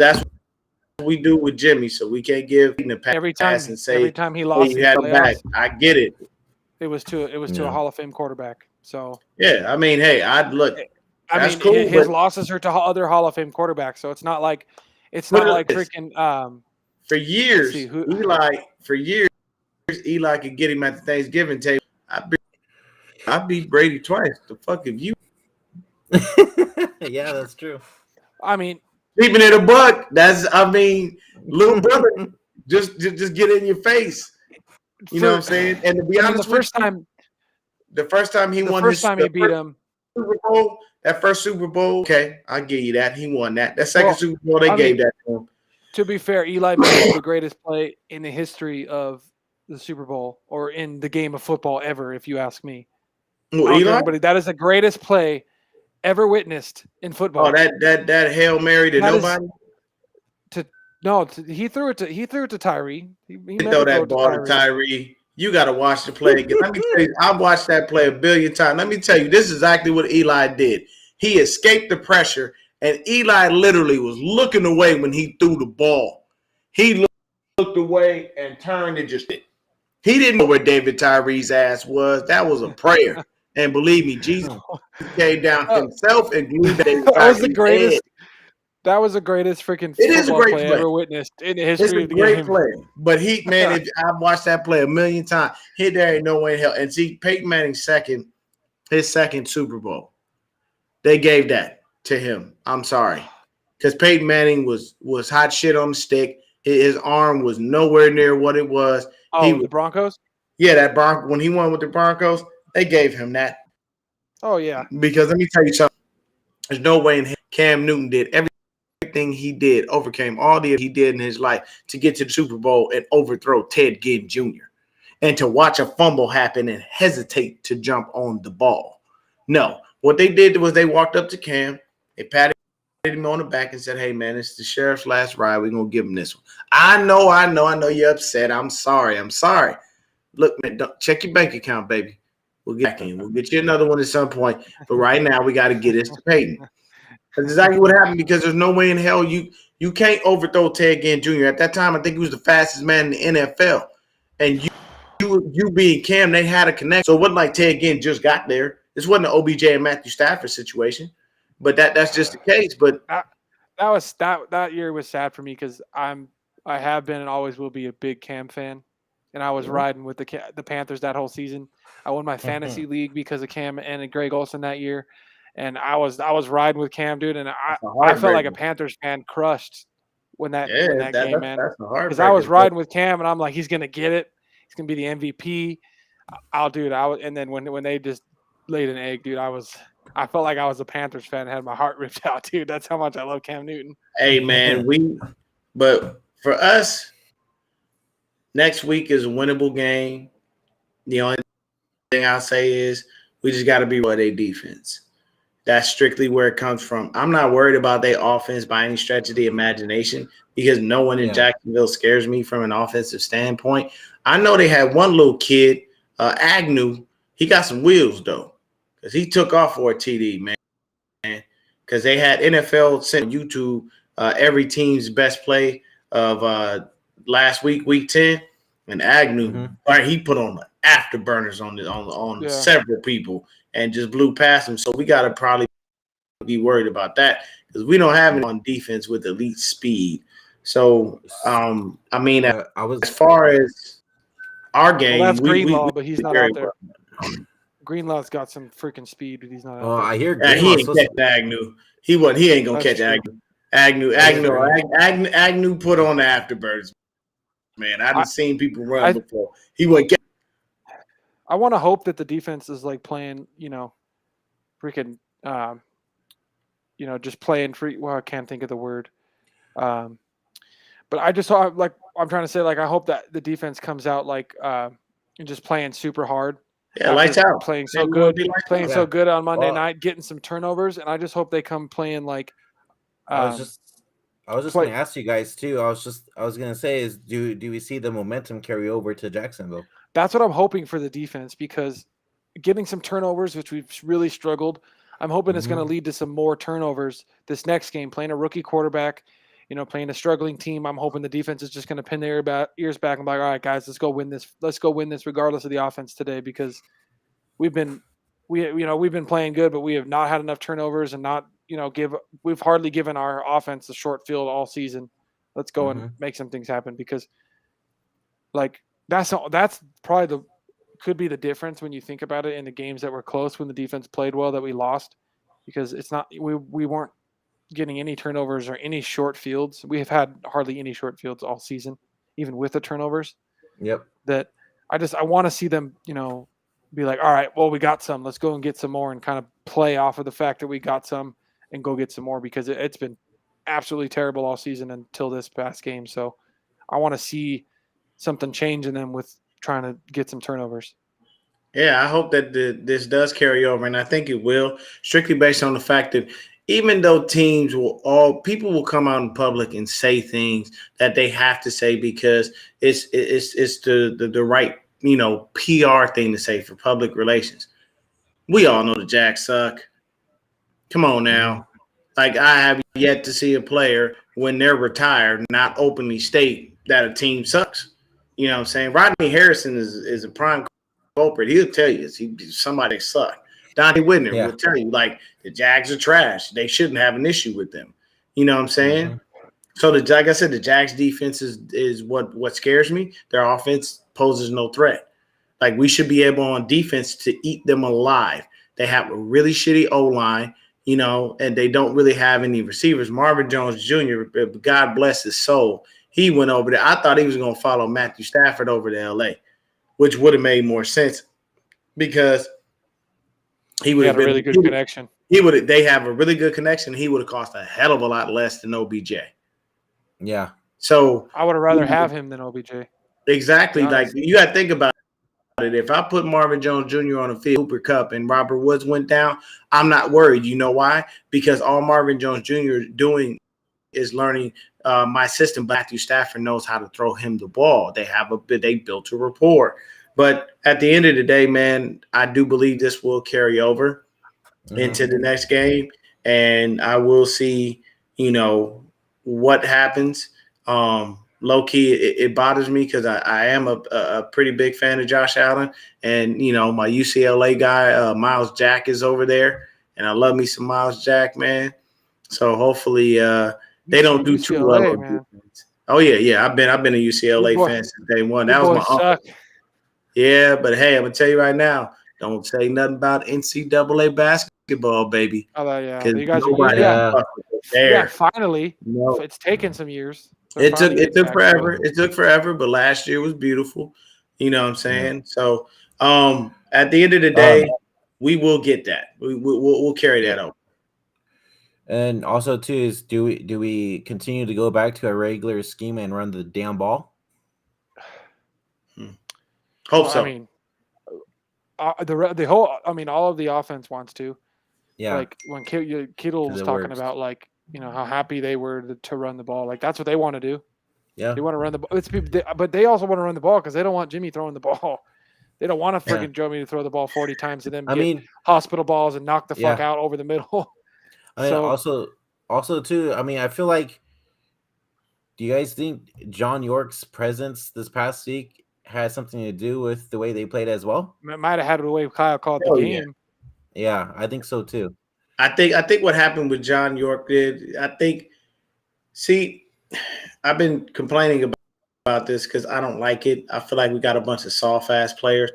C: we do with Jimmy. So we can't give him the pass and say
B: every time he lost,
C: you had him back. I get it.
B: It was to a Hall of Fame quarterback. So
C: yeah, I mean, hey, cool,
B: his losses are to other Hall of Fame quarterbacks. So it's not like freaking.
C: For years, Eli could get him at the Thanksgiving table. I beat Brady twice. The fuck have you?
A: Yeah, that's true.
B: I mean,
C: keeping it $1. Little brother, just get in your face. You know what I'm saying? And to be honest,
B: the first time he beat him,
C: Super Bowl, that first Super Bowl. Okay, I'll give you that. He won that. That second Super Bowl, they gave that to him.
B: To be fair, Eli made the greatest play in the history of the Super Bowl or in the game of football ever, if you ask me.
C: Well, Eli?
B: That is the greatest play ever witnessed in football.
C: Oh, that Hail Mary to nobody?
B: He threw it to Tyree. He
C: throw that ball to Tyree. You got to watch the play again. Let me tell you, I watched that play a billion times. Let me tell you, this is exactly what Eli did. He escaped the pressure, and Eli literally was looking away when he threw the ball. He looked away and turned and just did. He didn't know where David Tyree's ass was. That was a prayer. And believe me, Jesus came down himself and glued David Tyree's
B: That was the greatest.
C: head.
B: That was the greatest freaking
C: football
B: play ever witnessed in the history of the game.
C: It's a great play. But if I've watched that play a million times, there ain't no way in hell. And see, Peyton Manning's his second Super Bowl, they gave that to him. I'm sorry. Because Peyton Manning was hot shit on the stick. His arm was nowhere near what it was.
B: The Broncos?
C: Yeah, when he won with the Broncos, they gave him that.
B: Oh, yeah.
C: Because let me tell you something. There's no way in hell Cam Newton did everything he did, overcame all he did in his life to get to the Super Bowl and overthrow Ted Ginn Jr. and to watch a fumble happen and hesitate to jump on the ball. No. What they did was they walked up to Cam, they patted him on the back and said, hey, man, it's the sheriff's last ride. We're going to give him this one. I know you're upset. I'm sorry. Look, man, check your bank account, baby. We'll get back in. We'll get you another one at some point. But right now, we got to get this to Peyton. That's exactly what happened, because there's no way in hell you can't overthrow Ted Ginn Jr. At that time, I think he was the fastest man in the NFL. And you being Cam, they had a connection. So it wasn't like Ted Ginn just got there. This wasn't an OBJ and Matthew Stafford situation. But that's just the case. But
B: that year was sad for me because I have been and always will be a big Cam fan, and I was riding with the Panthers that whole season. I won my fantasy league because of Cam and Greg Olsen that year, and I was riding with Cam, dude, and I felt like a Panthers fan crushed when that game, man. Because I was riding with Cam, and I'm like, he's gonna get it. He's gonna be the MVP. And then when they just laid an egg, dude, I felt like I was a Panthers fan and had my heart ripped out, dude. That's how much I love Cam Newton.
C: Hey, man, but for us, next week is a winnable game. The only thing I'll say is we just got to be with their defense. That's strictly where it comes from. I'm not worried about their offense by any stretch of the imagination because no one in Jacksonville scares me from an offensive standpoint. I know they had one little kid, Agnew. He got some wheels, though. Because he took off for a TD, man. because they had NFL sent on YouTube every team's best play of last week, week 10, and Agnew, right, he put on the afterburners on several people and just blew past them. So we got to probably be worried about that because we don't have anyone on defense with elite speed. So, I mean, as far as our game,
B: well, that's Greenlaw,
C: we
B: but he's not out there. Greenlaw's got some freaking speed, but he's not out there.
A: I hear
C: he ain't catch Agnew. He ain't gonna catch Agnew. Agnew put on the afterburners. Man, I've seen people run before. He wouldn't get.
B: I want to hope that the defense is like playing, freaking, just playing free. Well, I can't think of the word. But I just saw, like, I'm trying to say, like, I hope that the defense comes out like and just playing super hard.
C: Yeah, lights out.
B: Playing so good, so good on Monday night, getting some turnovers, and I just hope they come playing like.
A: I was just going to ask you guys too. I was going to say is do we see the momentum carry over to Jacksonville?
B: That's what I'm hoping for the defense, because getting some turnovers, which we've really struggled, I'm hoping it's going to lead to some more turnovers this next game. Playing a rookie quarterback, playing a struggling team, I'm hoping the defense is just going to pin their ears back and be like, all right, guys, let's go win this. Let's go win this regardless of the offense today, because we've been playing good, but we have not had enough turnovers and not, we've hardly given our offense a short field all season. Let's go and make some things happen, because like that's probably could be the difference when you think about it in the games that were close when the defense played well that we lost, because it's not, we weren't getting any turnovers or any short fields. We have had hardly any short fields all season, even with the turnovers.
A: Yep.
B: That I want to see them, be like, all right, well, we got some, let's go and get some more, and kind of play off of the fact that we got some and go get some more, because it's been absolutely terrible all season until this past game. So I want to see something change in them with trying to get some turnovers.
C: Yeah, I hope that this does carry over, and I think it will, strictly based on the fact that even though people will come out in public and say things that they have to say because it's the right, PR thing to say for public relations. We all know the Jacks suck. Come on now. Like, I have yet to see a player when they're retired not openly state that a team sucks. You know what I'm saying? Rodney Harrison is a prime culprit. He'll tell you somebody suck. Donnie Whitner will tell you, like, the Jags are trash. They shouldn't have an issue with them. You know what I'm saying? So, like I said, the Jags defense is what scares me. Their offense poses no threat. Like, we should be able on defense to eat them alive. They have a really shitty O-line, and they don't really have any receivers. Marvin Jones Jr., God bless his soul, he went over there. I thought he was going to follow Matthew Stafford over to L.A., which would have made more sense because he would have been
B: a really good connection.
C: They have a really good connection. He would have cost a hell of a lot less than OBJ.
A: Yeah.
C: So
B: I would have rather have him than OBJ.
C: Exactly. Like, you got to think about it. If I put Marvin Jones Jr. on the field, Cooper Kupp, and Robert Woods went down, I'm not worried. You know why? Because all Marvin Jones Jr. is doing is learning my system. Matthew Stafford knows how to throw him the ball. They built a rapport. But at the end of the day, man, I do believe this will carry over into the next game, and I will see, what happens. Low key, it bothers me because I am a pretty big fan of Josh Allen, and my UCLA guy Miles Jack is over there, and I love me some Miles Jack, man. So hopefully they don't do too well. Man. Oh yeah, I've been a UCLA fan since day one. That was my uncle. Yeah, but hey, I'm gonna tell you right now, don't say nothing about NCAA basketball, baby.
B: Oh yeah, you guys are there. Finally, it's taken some years.
C: It took forever. It took forever, but last year was beautiful. You know what I'm saying? Yeah. So at the end of the day, we will get that. We'll carry that over.
A: And also too is do we continue to go back to a regular scheme and run the damn ball?
C: Hope so.
B: I mean, the whole. I mean, all of the offense wants to.
A: Yeah.
B: Like when Kittle was talking about, like, how happy they were to run the ball. Like, that's what they want to do.
A: Yeah.
B: They want to run the ball. But they also want to run the ball because they don't want Jimmy throwing the ball. They don't want to freaking Jimmy to throw the ball 40 times and then get hospital balls and knock the fuck out over the middle. So
A: also too. I mean, I feel like. Do you guys think John York's presence this past week had something to do with the way they played as well?
B: it might have had the way Kyle called the
C: Oh, yeah.
B: game.
A: Yeah, I think so too.
C: I think what happened with John York did. See, I've been complaining about this because I don't like it. I feel like we got a bunch of soft ass players.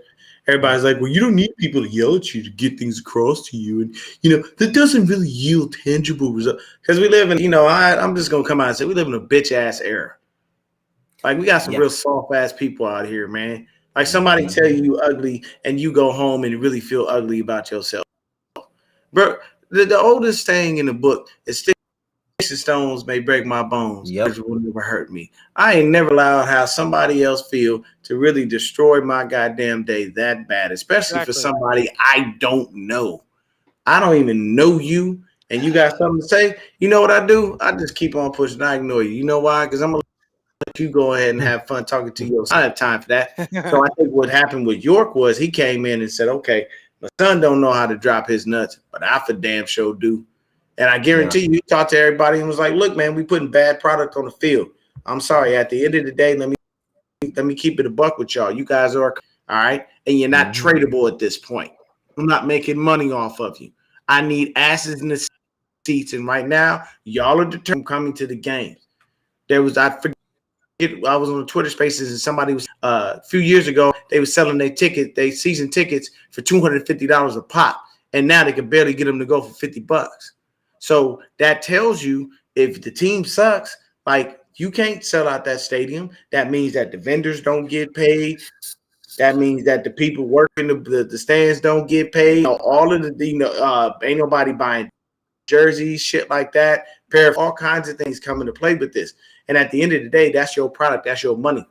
C: Everybody's like, well, you don't need people to yell at you to get things across to you, and that doesn't really yield tangible results. Because we live in, I'm just gonna come out and say we live in a bitch ass era. Like we got some real soft ass people out here, man. Like somebody tell you ugly, and you go home and really feel ugly about yourself, bro. The oldest saying in the book is sticks and stones may break my bones, but it will never hurt me. I ain't never allowed how somebody else feel to really destroy my goddamn day that bad, especially for somebody I don't know. I don't even know you, and you got something to say. You know what I do? I just keep on pushing. I ignore you. You know why? Because I'm gonna let you go ahead and have fun talking to you. I don't have time for that. So I think what happened with York was he came in and said, okay, my son don't know how to drop his nuts, but I for damn sure do. And I guarantee you, he talked to everybody and was like, look, man, we putting bad product on the field. I'm sorry. At the end of the day, let me keep it a buck with y'all. You guys are all right, and you're not tradable at this point. I'm not making money off of you. I need asses in the seats, and right now, y'all are determined coming to the games. I was on the Twitter Spaces, and somebody was a few years ago. They were selling their season tickets for $250 a pop, and now they can barely get them to go for $50. So that tells you if the team sucks, like you can't sell out that stadium. That means that the vendors don't get paid. That means that the people working the stands don't get paid. All of ain't nobody buying jerseys, shit like that. All kinds of things come into play with this. And at the end of the day, that's your product. That's your money.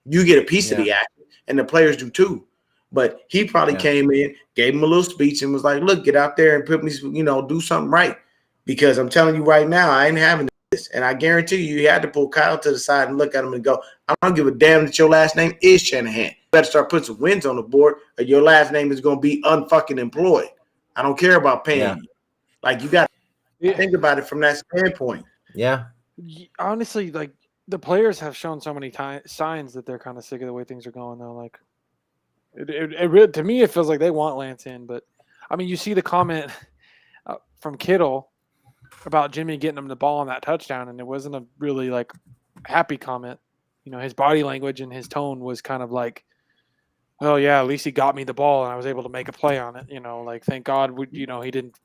C: You get a piece of the action, and the players do too. But he probably came in, gave him a little speech, and was like, "Look, get out there and put me, do something right." Because I'm telling you right now, I ain't having this. And I guarantee you had to pull Kyle to the side and look at him and go, I don't give a damn that your last name is Shanahan. You better start putting some wins on the board or your last name is going to be unfucking employed. I don't care about paying you. Like, you got to think about it from that standpoint.
A: Yeah.
B: Honestly, like, the players have shown so many signs that they're kind of sick of the way things are going, though. Like, it really, to me, it feels like they want Lance in. But, I mean, you see the comment from Kittle about Jimmy getting him the ball on that touchdown, and it wasn't a really like happy comment. His body language and his tone was kind of like, "Oh yeah, at least he got me the ball and I was able to make a play on it." Like thank God, he didn't,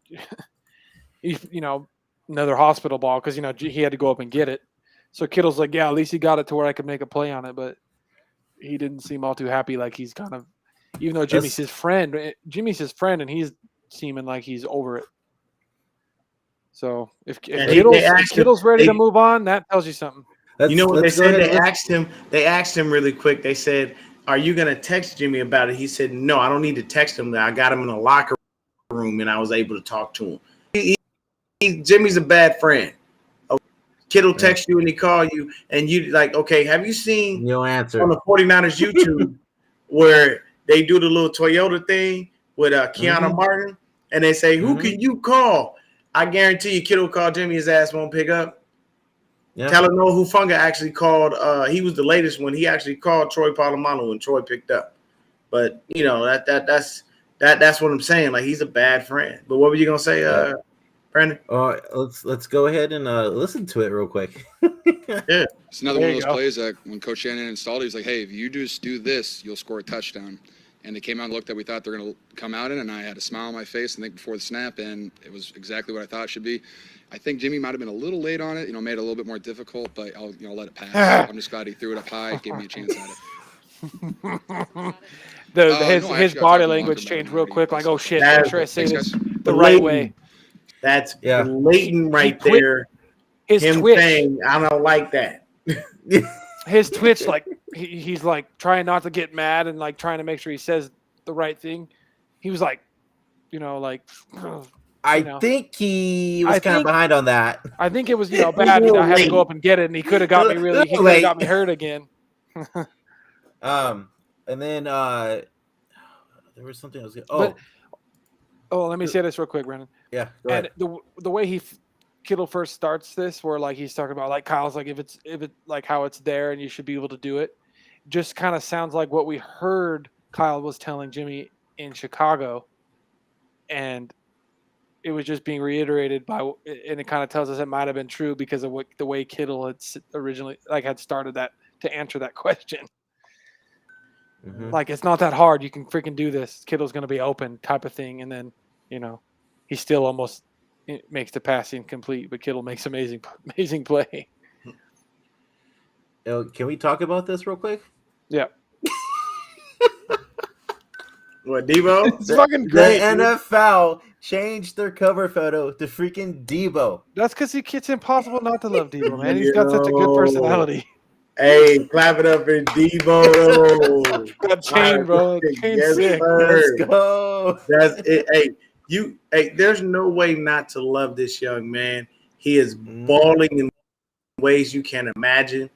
B: another hospital ball because he had to go up and get it. So Kittle's like, "Yeah, at least he got it to where I could make a play on it," but he didn't seem all too happy. Like he's kind of, even though Jimmy's his friend, and he's seeming like he's over it. So if Kittle's ready to move on, that tells you something.
C: You know what they said? They asked him really quick. They said, "Are you going to text Jimmy about it?" He said, "No, I don't need to text him. I got him in a locker room, and I was able to talk to him." Jimmy's a bad friend. Kittle texts you and he call you, and you like, okay, have you seen
A: no answer
C: on the 49ers YouTube where they do the little Toyota thing with Keanu Martin, and they say, "Who can you call?" I guarantee you, Kittle called Jimmy, his ass won't pick up. Yeah. Talanoa Hufanga actually called. He was the latest one. He actually called Troy Polamalu, and Troy picked up. But that's what I'm saying. Like he's a bad friend. But what were you gonna say, Brandon?
A: Let's go ahead and listen to it real quick.
C: Yeah,
E: it's another one of those plays that when Coach Shannon installed, he was like, "Hey, if you just do this, you'll score a touchdown." And they came out and looked that we thought they were going to come out in, and I had a smile on my face, I think, before the snap, and it was exactly what I thought it should be. I think Jimmy might have been a little late on it, made it a little bit more difficult, but I'll let it pass. I'm just glad he threw it up high, gave me a chance at it.
B: His body language changed real quick. Like, oh shit, make sure I say this the right way.
C: That's blatant right there. Him
B: Twitch
C: saying, "I don't like that."
B: His twitch, like he's like trying not to get mad and like trying to make sure he says the right thing. He was like,
A: I think he was kind of behind on that.
B: I think it was bad. I had to go up and get it, and he could have got me really. He could have got me hurt again.
A: And then there was something else.
B: Oh, let me say this real quick, Brennan.
A: Yeah, go
B: And
A: ahead.
B: the way Kittle first starts this, where like he's talking about like Kyle's like if it like how it's there and you should be able to do it, just kind of sounds like what we heard Kyle was telling Jimmy in Chicago, and it was just being reiterated by, and it kind of tells us it might have been true because of what the way Kittle had originally had started that to answer that question.
A: Mhm.
B: Like it's not that hard. You can freaking do this. Kittle's going to be open, type of thing, and then he still almost makes the pass incomplete, but Kittle makes amazing play.
A: Can we talk about this real quick?
B: Yeah,
C: What, Debo?
B: it's fucking great.
A: The
B: Dude.
A: NFL changed their cover photo to freaking Debo.
B: That's because it's impossible not to love Debo, man. He's got such a good personality.
C: Hey, clap it up for Debo.
B: That chain, bro. Chain's
C: Yes,
B: sick.
C: sir.
A: Let's go.
C: That's it. Hey, there's no way not to love this young man. He is balling in ways you can't imagine.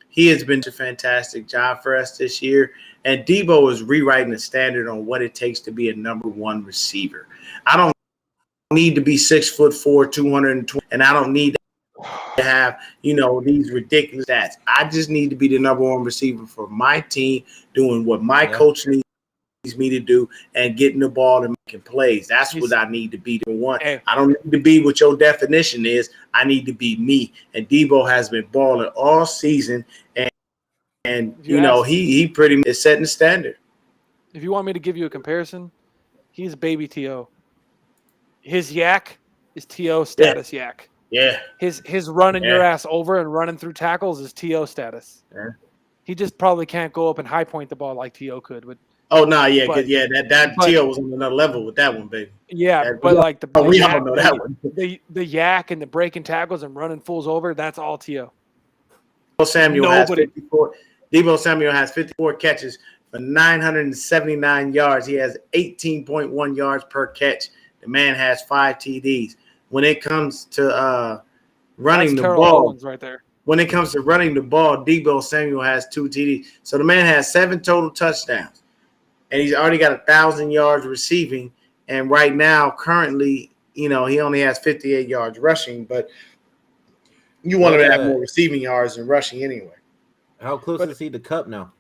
C: He has been a fantastic job for us this year. And Debo is rewriting the standard on what it takes to be a number one receiver. I don't need to be 6'4", 220, and I don't need to have, these ridiculous stats. I just need to be the number one receiver for my team, doing what my coach needs me to do and getting the ball and making plays. That's what I need to be doing. I don't need to be what your definition is. I need to be me. And Debo has been balling all season, and he pretty much is setting the standard.
B: If you want me to give you a comparison, he's baby T.O. His yak is T.O. status yak.
C: Yeah.
B: His running your ass over and running through tackles is T.O. status.
C: Yeah.
B: He just probably can't go up and high point the ball like T.O. could.
C: Oh no, that T.O. was on another level with that one, baby.
B: Yeah,
C: but
B: like
C: we all know that one.
B: The yak and the breaking tackles and running fools over, that's all T.O.
C: Debo Samuel has 54 catches for 979 yards. He has 18.1 yards per catch. The man has 5 TDs. When it comes to running the ball,
B: right there.
C: When it comes to running the ball, Debo Samuel has 2 TDs. So the man has 7 total touchdowns, and he's already got 1,000 yards receiving. And right now, currently, he only has 58 yards rushing, but you want him to have more receiving yards than rushing anyway.
A: How close is he to Cup now?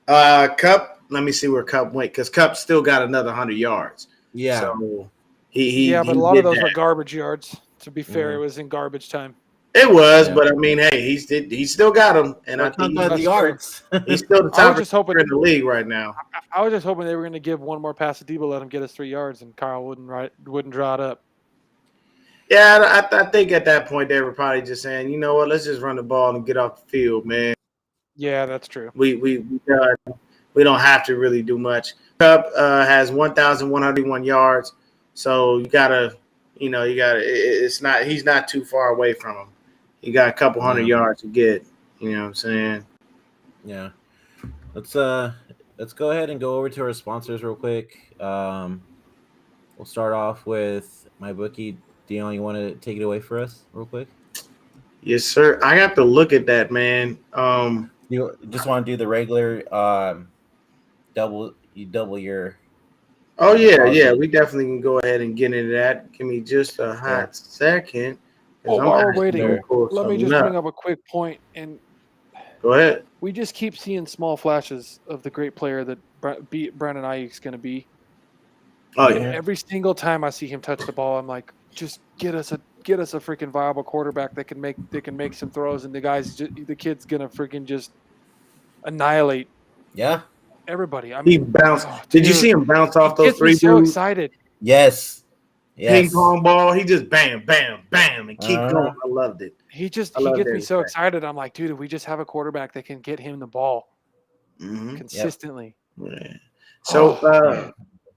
C: Cup, let me see where Cup went, because Cup still got another 100 yards.
A: Yeah.
C: So
B: but a lot of those were garbage yards. To be fair, it was in garbage time.
C: It was, but I mean, hey, he still got them, and I think
A: the yards.
C: He's still the top receiver in the league right now.
B: I was just hoping they were going to give one more pass to Debo, let him get us 3 yards, and Kyle wouldn't draw it up.
C: Yeah, I think at that point they were probably just saying, you know what, let's just run the ball and get off the field, man.
B: Yeah, that's true.
C: We don't have to really do much. Cup has 1,101 yards, so you gotta. It's not. He's not too far away from him. You got a couple hundred yards to get. You know what I'm saying?
A: Yeah. Let's go ahead and go over to our sponsors real quick. We'll start off with my bookie. Deon, you want to take it away for us real quick?
C: Yes, sir. I have to look at that, man.
A: You just want to do the regular double your.
C: Oh yeah. We definitely can go ahead and get into that. Give me just a hot second.
B: While we're waiting, let me just bring up a quick point. And
C: go ahead.
B: We just keep seeing small flashes of the great player that Brandon Ayuk's going to be.
C: Oh yeah.
B: Every single time I see him touch the ball, I'm like, just get us a freaking viable quarterback that can make some throws, and the kid's gonna freaking just annihilate.
A: Yeah.
B: Everybody. I mean,
C: he bounced. Did you see him bounce off those 3
B: dudes? So excited.
A: Yes.
C: Ping pong ball. He just bam, bam, bam, and keep going. I loved it.
B: He gets me so excited. I'm like, dude, if we just have a quarterback that can get him the ball consistently.
C: Yeah.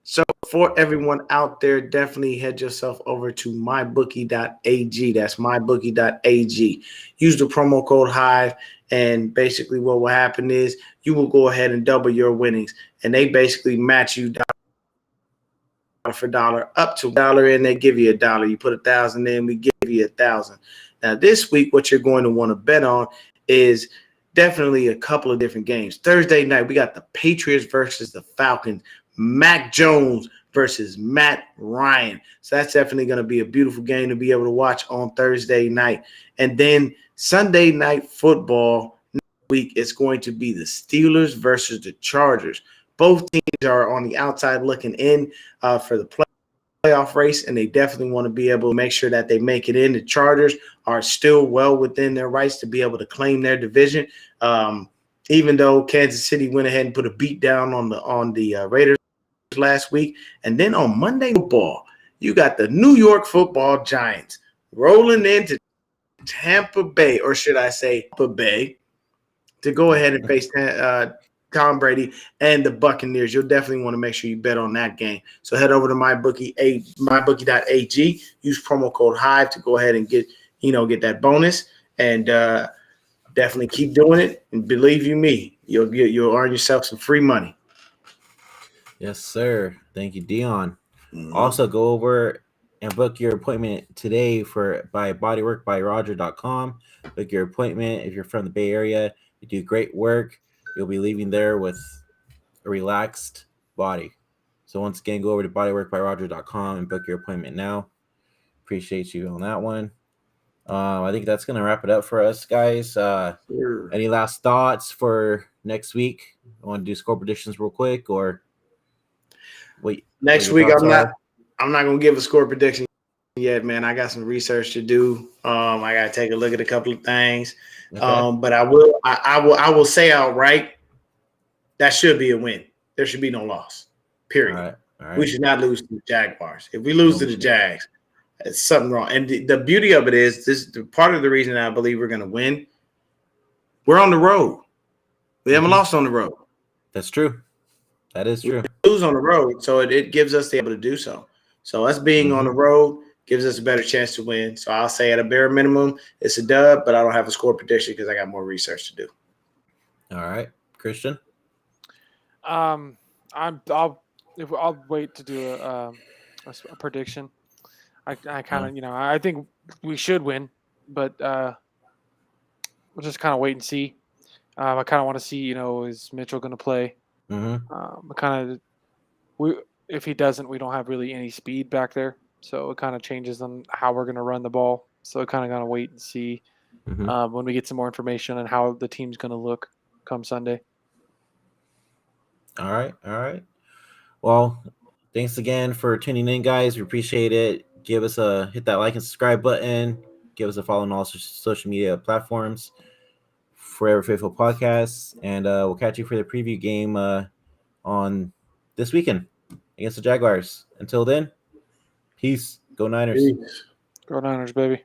C: So for everyone out there, definitely head yourself over to mybookie.ag. That's mybookie.ag. Use the promo code HIVE, and basically what will happen is you will go ahead and double your winnings, and they basically match you dollar for dollar up to $1, and they give you $1. You put 1,000 in, we give you 1,000. Now this week, what you're going to want to bet on is definitely a couple of different games. Thursday night, we got the Patriots versus the Falcons. Mac Jones versus Matt Ryan. So that's definitely going to be a beautiful game to be able to watch on Thursday night. And then Sunday night football next week is going to be the Steelers versus the Chargers. Both teams are on the outside looking in for the playoff race, and they definitely want to be able to make sure that they make it in. The Chargers are still well within their rights to be able to claim their division, even though Kansas City went ahead and put a beat down on the Raiders last week. And then on Monday football, you got the New York Football Giants rolling into Tampa Bay, or should I say Tampa Bay, to go ahead and face Tom Brady and the Buccaneers. You'll definitely want to make sure you bet on that game. So head over to mybookie.ag, use promo code HIVE to go ahead and get that bonus, and definitely keep doing it. And believe you me, you'll earn yourself some free money.
A: Yes, sir. Thank you, Deon. Also, go over and book your appointment today by bodyworkbyroger.com. Book your appointment if you're from the Bay Area. You do great work. You'll be leaving there with a relaxed body. So once again, go over to bodyworkbyroger.com and book your appointment now. Appreciate you on that one. I think that's going to wrap it up for us, guys.
C: Sure.
A: Any last thoughts for next week? I want to do score predictions real quick, or wait.
C: Next week, I'm not going to give a score prediction yet, man. I got some research to do. I got to take a look at a couple of things. Okay. But I will say outright that should be a win. There should be no loss. Period.
A: All right.
C: We should not lose to the Jaguars. If we lose to the Jags, it's something wrong. And the beauty of it is part of the reason I believe we're going to win. We're on the road. We haven't lost on the road.
A: That's true. That is true.
C: We lose on the road, so it gives us the able to do so. So us being on the road gives us a better chance to win. So I'll say at a bare minimum, it's a dub, but I don't have a score prediction because I got more research to do.
A: All right, Christian.
B: I'll wait to do a prediction. I kind of I think we should win, but we'll just kind of wait and see. I kind of want to see is Mitchell going to play? If he doesn't, we don't have really any speed back there. So it kind of changes on how we're going to run the ball. So it kind of got to wait and see when we get some more information on how the team's going to look come Sunday.
A: All right. Well, thanks again for tuning in, guys. We appreciate it. Hit that like and subscribe button. Give us a follow on all social media platforms. Forever Faithful Podcasts. And we'll catch you for the preview game on this weekend against the Jaguars. Until then, peace. Go Niners.
C: Peace.
B: Go Niners, baby.